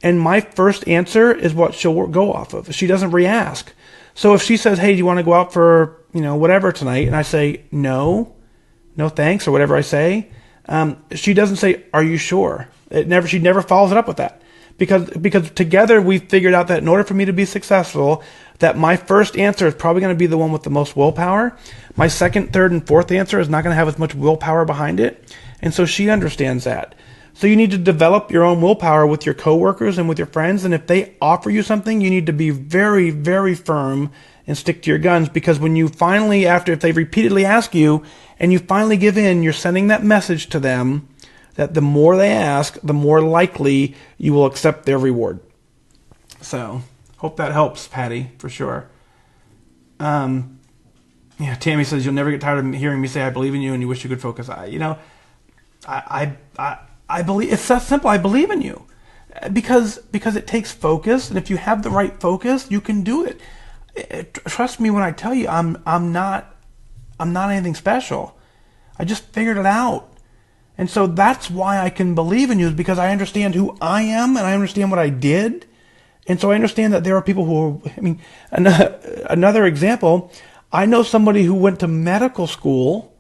And my first answer is what she'll go off of. She doesn't re-ask. So if she says, hey, do you want to go out for, whatever tonight? And I say, no thanks, or whatever I say. She doesn't say, are you sure? She never follows it up with that. Because together we figured out that in order for me to be successful, that my first answer is probably going to be the one with the most willpower. My second, third, and fourth answer is not going to have as much willpower behind it. And so she understands that. So you need to develop your own willpower with your coworkers and with your friends. And if they offer you something, you need to be very, very firm and stick to your guns, because when you finally, if they repeatedly ask you and you finally give in, you're sending that message to them that the more they ask, the more likely you will accept their reward. So, hope that helps, Patty, for sure. Tammy says, you'll never get tired of hearing me say I believe in you and you wish you could focus. I believe, it's that simple. I believe in you because it takes focus, and if you have the right focus, you can do it. Trust me when I tell you, I'm not anything special. I just figured it out. And so that's why I can believe in you, is because I understand who I am and I understand what I did. And so I understand that there are people who another example, I know somebody who went to medical school.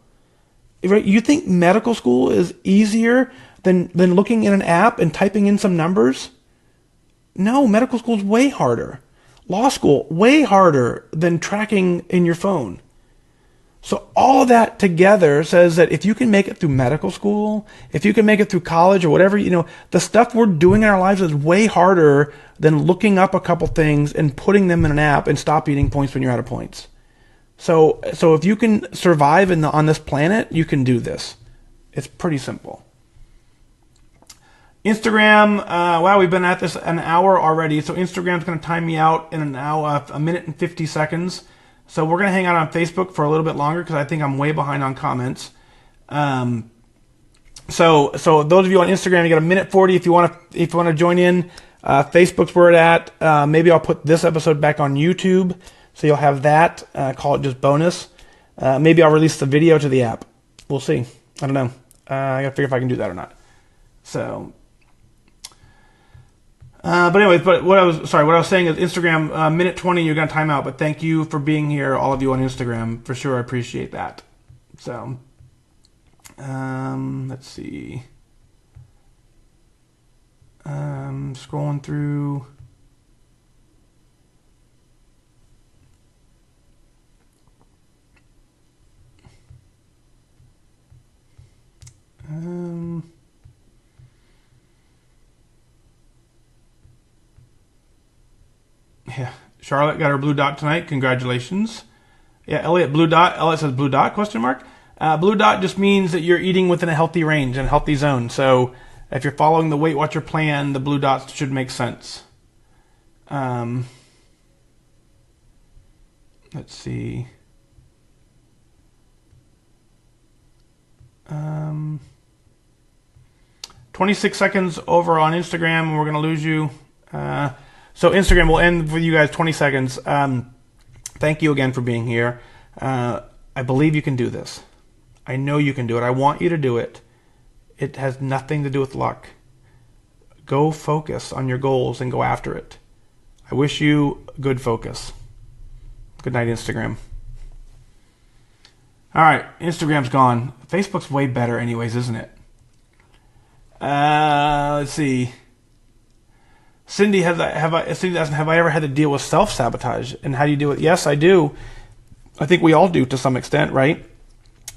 Right? You think medical school is easier than looking in an app and typing in some numbers? No, medical school is way harder. Law school, way harder than tracking in your phone. So all of that together says that if you can make it through medical school, if you can make it through college or whatever, the stuff we're doing in our lives is way harder than looking up a couple things and putting them in an app and stop eating points when you're out of points. So if you can survive on this planet, you can do this. It's pretty simple. Instagram, wow, we've been at this an hour already. So Instagram's going to time me out in an hour, a minute and 50 seconds. So we're going to hang out on Facebook for a little bit longer because I think I'm way behind on comments. So those of you on Instagram, you got a minute 40 if you want to join in. Facebook's where it's at. Maybe I'll put this episode back on YouTube, so you'll have that. Call it just bonus. Maybe I'll release the video to the app. We'll see. I don't know. I got to figure if I can do that or not. So. But anyways, what I was saying is Instagram, minute 20, you're going to time out, but thank you for being here, all of you on Instagram, for sure, I appreciate that. So, let's see, scrolling through, yeah, Charlotte got her blue dot tonight. Congratulations. Yeah, Elliot, blue dot. Elliot says blue dot, question mark. Blue dot just means that you're eating within a healthy range and a healthy zone. So if you're following the Weight Watcher plan, the blue dots should make sense. Let's see. 26 seconds over on Instagram, and we're going to lose you. So Instagram will end with you guys 20 seconds. Thank you again for being here. I believe you can do this. I know you can do it. I want you to do it. It has nothing to do with luck. Go focus on your goals and go after it. I wish you good focus. Good night, Instagram. All right, Instagram's gone. Facebook's way better anyways, isn't it? Let's see. Cindy, Cindy asks, have I ever had to deal with self-sabotage? And how do you deal with it? Yes, I do. I think we all do to some extent, right?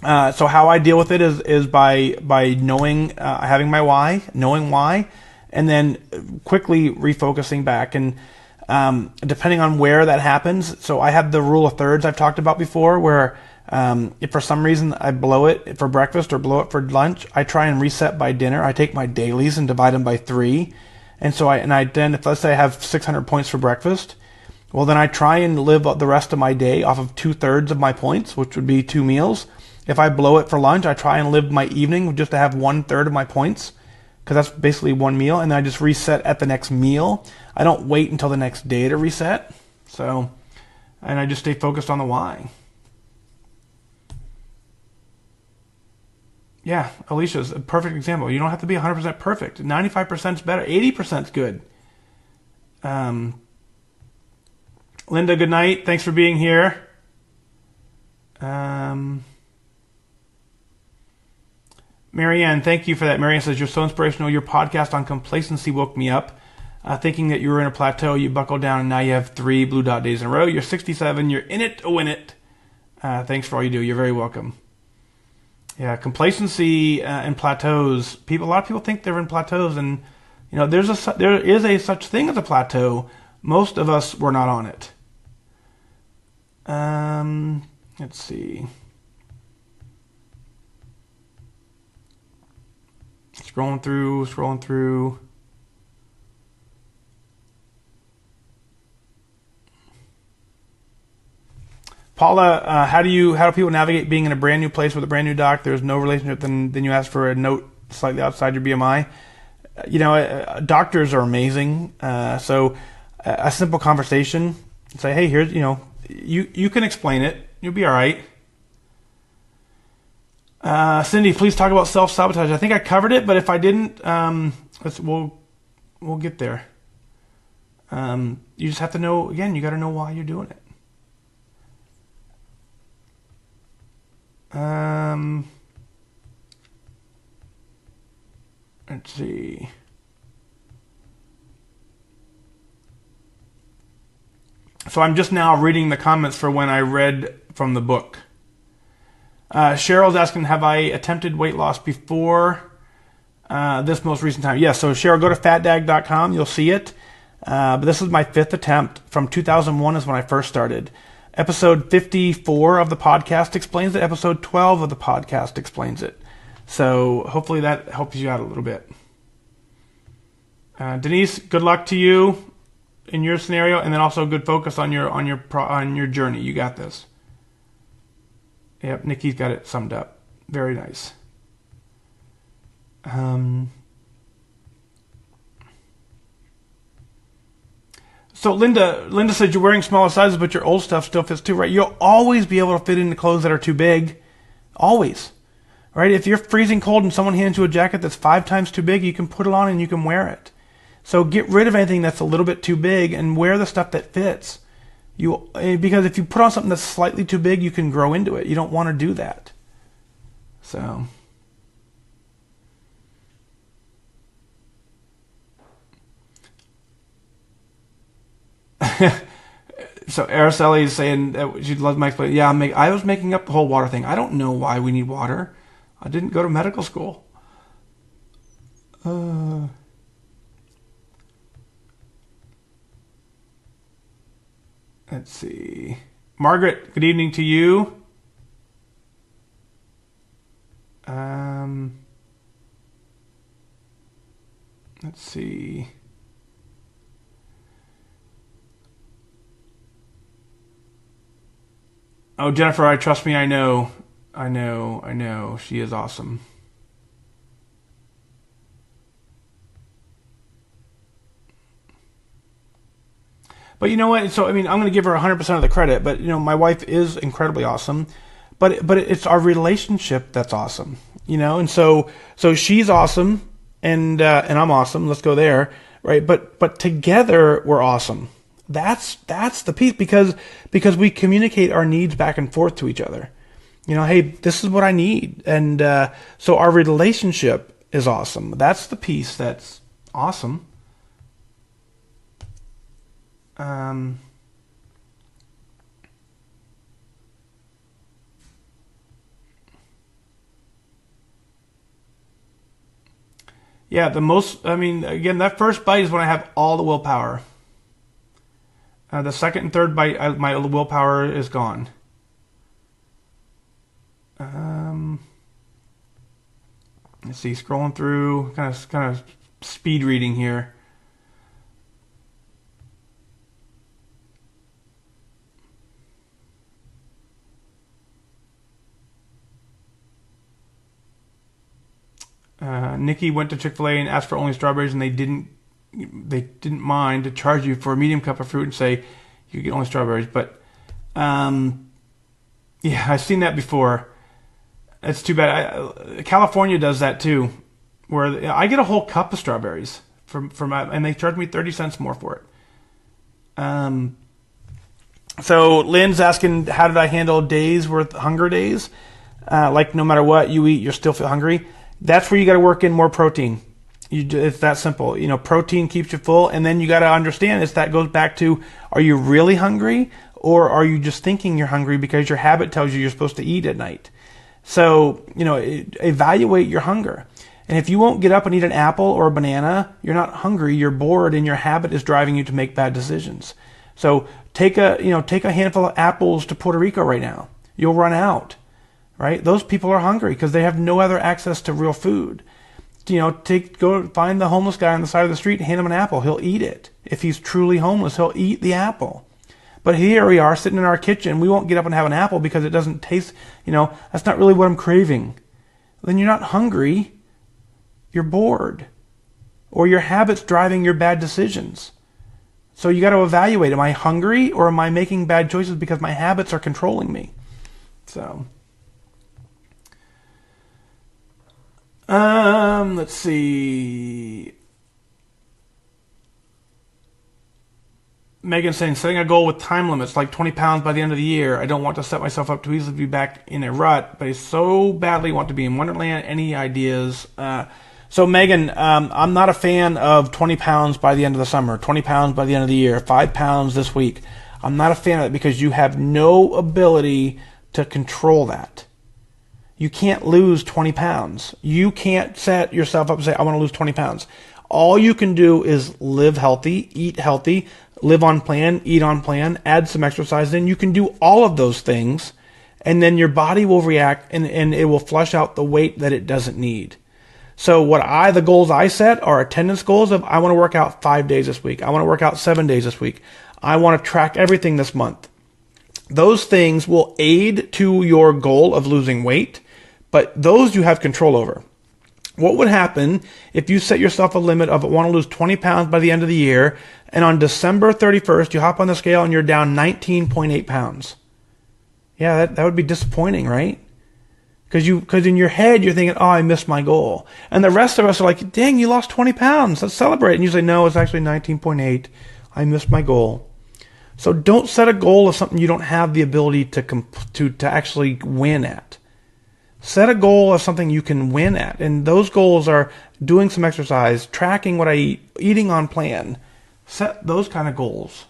So how I deal with it is by knowing, having my why, knowing why, and then quickly refocusing back. And depending on where that happens, so I have the rule of thirds I've talked about before, where if for some reason I blow it for breakfast or blow it for lunch, I try and reset by dinner. I take my dailies and divide them by 3. And so then if let's say I have 600 points for breakfast, well then I try and live the rest of my day off of 2/3 of my points, which would be 2 meals. If I blow it for lunch, I try and live my evening just to have 1/3 of my points, because that's basically 1 meal, and then I just reset at the next meal. I don't wait until the next day to reset. So, and I just stay focused on the why. Yeah, Alicia's a perfect example. You don't have to be 100% perfect. 95% is better. 80% is good. Linda, good night. Thanks for being here. Marianne, thank you for that. Marianne says, you're so inspirational. Your podcast on complacency woke me up. Thinking that you were in a plateau, you buckled down, and now you have 3 blue dot days in a row. You're 67. You're in it to win it. Thanks for all you do. You're very welcome. Yeah, complacency and plateaus. A lot of people think they're in plateaus, and there is a such thing as a plateau. Most of us were not on it. Let's see. Scrolling through. Paula, how do people navigate being in a brand new place with a brand new doc? There's no relationship. Then you ask for a note slightly outside your BMI. Doctors are amazing. So a simple conversation. Say, hey, here's you can explain it. You'll be all right. Cindy, please talk about self-sabotage. I think I covered it, but if I didn't, we'll get there. You just have to know. Again, you got to know why you're doing it. Let's see. So I'm just now reading the comments for when I read from the book. Cheryl's asking, have I attempted weight loss before this most recent time? Yes, so Cheryl, go to fatdag.com. You'll see it. But this is my 5th attempt. From 2001 is when I first started. Episode 54 of the podcast explains it. Episode 12 of the podcast explains it. So hopefully that helps you out a little bit. Denise, good luck to you in your scenario, and then also good focus on your journey. You got this. Yep, Nikki's got it summed up. Very nice. So Linda said you're wearing smaller sizes, but your old stuff still fits too, right? You'll always be able to fit into clothes that are too big. Always. Right? If you're freezing cold and someone hands you a jacket that's 5 times too big, you can put it on and you can wear it. So get rid of anything that's a little bit too big and wear the stuff that fits. Because if you put on something that's slightly too big, you can grow into it. You don't want to do that. So... So Araceli is saying that she'd love my explanation. Yeah, I was making up the whole water thing. I don't know why we need water. I didn't go to medical school. Let's see. Margaret, good evening to you. Let's see. Oh, Jennifer, trust me, I know. She is awesome. But you know what? So, I'm going to give her 100% of the credit, but, my wife is incredibly awesome. But it's our relationship that's awesome, and so she's awesome. and I'm awesome. Let's go there, right? But together we're awesome. That's the piece, because we communicate our needs back and forth to each other. Hey, this is what I need, and so our relationship is awesome. That's the piece that's awesome. Yeah, again, that first bite is when I have all the willpower. The second and third bite, my willpower is gone. Let's see, scrolling through, kind of speed reading here. Nikki went to Chick-fil-A and asked for only strawberries, and they didn't mind to charge you for a medium cup of fruit and say you get only strawberries. But yeah, I've seen that before. It's too bad. California does that too, where I get a whole cup of strawberries and they charge me 30 cents more for it. So Lynn's asking, how did I handle days worth hunger days? Like no matter what you eat, you still feel hungry. That's where you got to work in more protein. It's that simple. Protein keeps you full, and then you got to understand that goes back to, are you really hungry, or are you just thinking you're hungry because your habit tells you you're supposed to eat at night? So, evaluate your hunger. And if you won't get up and eat an apple or a banana, you're not hungry, you're bored, and your habit is driving you to make bad decisions. So take a handful of apples to Puerto Rico right now. You'll run out. Right? Those people are hungry because they have no other access to real food. Go find the homeless guy on the side of the street and hand him an apple. He'll eat it. If he's truly homeless, he'll eat the apple. But here we are sitting in our kitchen. We won't get up and have an apple because it doesn't taste, that's not really what I'm craving. Then you're not hungry. You're bored. Or your habit's driving your bad decisions. So you got to evaluate, am I hungry or am I making bad choices because my habits are controlling me? So... let's see. Megan saying, setting a goal with time limits, like 20 pounds by the end of the year. I don't want to set myself up too easily to be back in a rut, but I so badly want to be in Wonderland. Any ideas? So Megan, I'm not a fan of 20 pounds by the end of the summer, 20 pounds by the end of the year, 5 pounds this week. I'm not a fan of it because you have no ability to control that. You can't lose 20 pounds. You can't set yourself up and say, I want to lose 20 pounds. All you can do is live healthy, eat healthy, live on plan, eat on plan, add some exercise in. You can do all of those things, and then your body will react and it will flush out the weight that it doesn't need. So the goals I set are attendance goals of, I want to work out 5 days this week. I want to work out 7 days this week. I want to track everything this month. Those things will aid to your goal of losing weight, but those you have control over. What would happen if you set yourself a limit of, I want to lose 20 pounds by the end of the year, and on December 31st, you hop on the scale and you're down 19.8 pounds? Yeah, that would be disappointing, right? Because in your head, you're thinking, oh, I missed my goal. And the rest of us are like, dang, you lost 20 pounds. Let's celebrate. And you say, no, it's actually 19.8. I missed my goal. So don't set a goal of something you don't have the ability to actually win at. Set a goal of something you can win at. And those goals are doing some exercise, tracking what I eat, eating on plan. Set those kind of goals.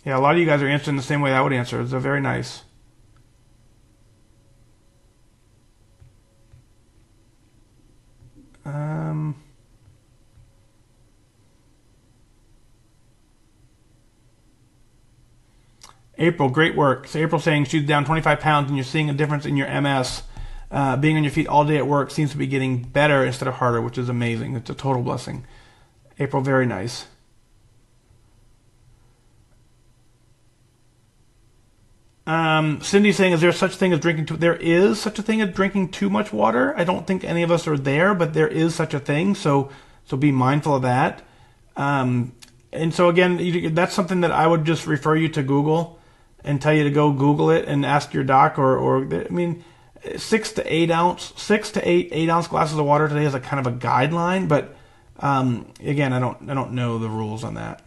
Yeah, a lot of you guys are answering the same way I would answer. It's very nice. April, great work. So April saying she's down 25 pounds and you're seeing a difference in your MS. Being on your feet all day at work seems to be getting better instead of harder, which is amazing. It's a total blessing. April, very nice. Cindy saying, is there such thing as drinking too? There is such a thing as drinking too much water. I don't think any of us are there, but there is such a thing. So be mindful of that. And so again, that's something that I would just refer you to Google. and tell you to go Google it and ask your doc, or I mean, 6 to 8 ounce glasses of water today is a kind of a guideline, but again, I don't know the rules on that.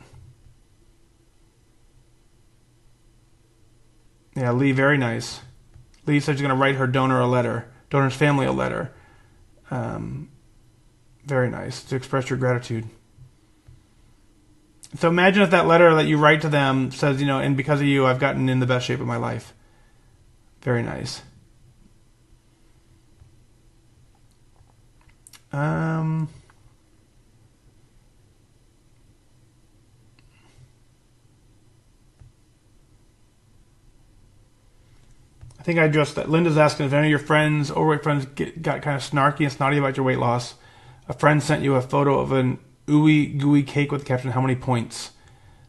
Yeah, Lee, very nice. Lee said she's going to write her donor's family a letter. Very nice, to express your gratitude. So imagine if that letter that you write to them says, and because of you, I've gotten in the best shape of my life. Very nice. I think I addressed that. Linda's asking if any of your friends, overweight friends, got kind of snarky and snotty about your weight loss. A friend sent you a photo of an ooey gooey cake with the caption, "How many points?"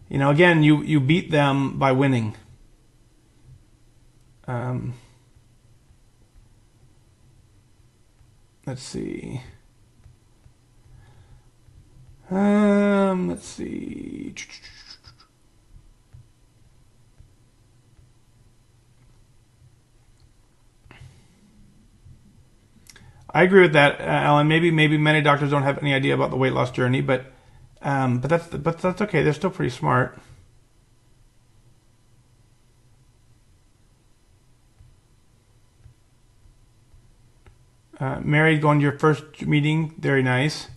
Again, you beat them by winning. Let's see. Let's see. I agree with that, Alan. Maybe many doctors don't have any idea about the weight loss journey, but that's okay. They're still pretty smart. Mary, going to your first meeting, very nice.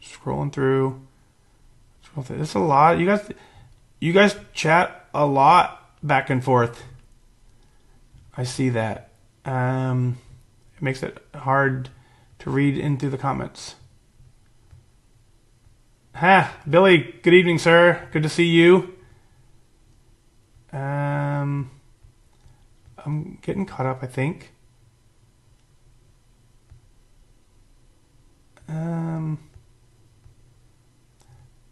Scrolling through. There's a lot. You guys chat a lot back and forth. I see that. It makes it hard to read into the comments. Billy, good evening, sir. Good to see you. I'm getting caught up, I think.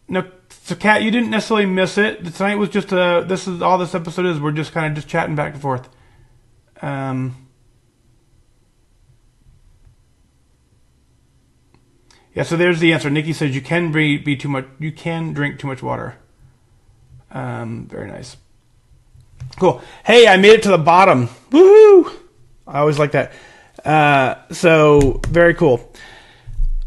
No, so Kat, you didn't necessarily miss it. Tonight was just this is all this episode is. We're just kind of just chatting back and forth. Yeah, so there's the answer. Nikki says you can be too much. You can drink too much water. Very nice. Cool. Hey, I made it to the bottom. Woohoo! I always like that. So very cool.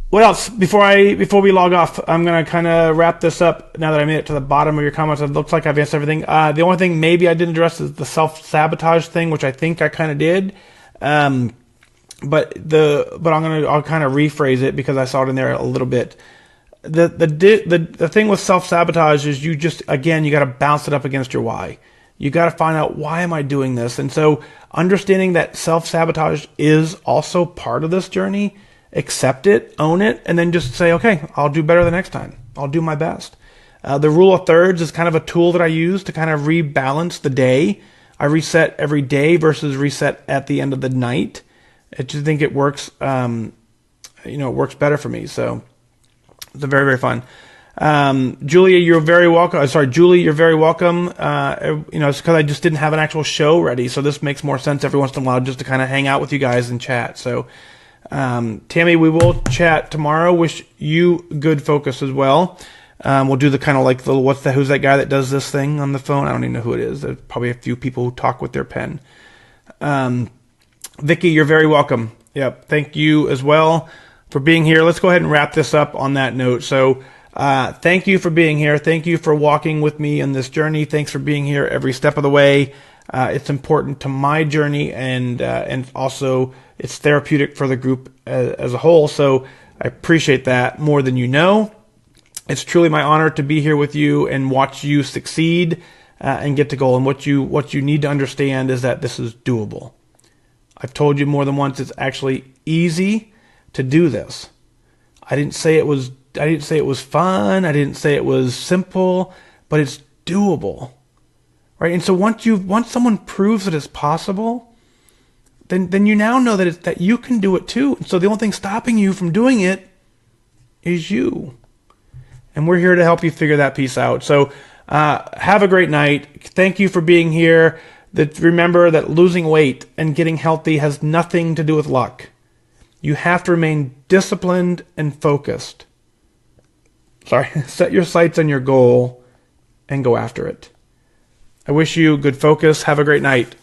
What else? Before we log off, I'm gonna kind of wrap this up. Now that I made it to the bottom of your comments, it looks like I've answered everything. The only thing maybe I didn't address is the self-sabotage thing, which I think I kind of did. But I'll kind of rephrase it because I saw it in there a little bit. The thing with self-sabotage is you got to bounce it up against your why. You got to find out, why am I doing this? And so understanding that self-sabotage is also part of this journey, accept it, own it, and then just say, okay, I'll do better the next time. I'll do my best. The rule of thirds is kind of a tool that I use to kind of rebalance the day. I reset every day versus reset at the end of the night. I just think it works, it works better for me. So it's very, very fun. Julia, you're very welcome. Julie, you're very welcome. It's because I just didn't have an actual show ready. So this makes more sense every once in a while just to kind of hang out with you guys and chat. So, Tammy, we will chat tomorrow. Wish you good focus as well. We'll do the kind of like who's that guy that does this thing on the phone? I don't even know who it is. There's probably a few people who talk with their pen. Vicky, you're very welcome. Yep. Thank you as well for being here. Let's go ahead and wrap this up on that note. So, thank you for being here. Thank you for walking with me in this journey. Thanks for being here every step of the way. It's important to my journey and also it's therapeutic for the group as a whole. So I appreciate that more than you know. It's truly my honor to be here with you and watch you succeed and get to goal. And what you need to understand is that this is doable. I've told you more than once, it's actually easy to do this. I didn't say it was fun. I didn't say it was simple, but it's doable, right? And so once someone proves that it's possible, then you now know that you can do it too. And so the only thing stopping you from doing it is you. And we're here to help you figure that piece out. So have a great night. Thank you for being here. that remember that losing weight and getting healthy has nothing to do with luck. You have to remain disciplined and focused. Set your sights on your goal and go after it. I wish you good focus. Have a great night.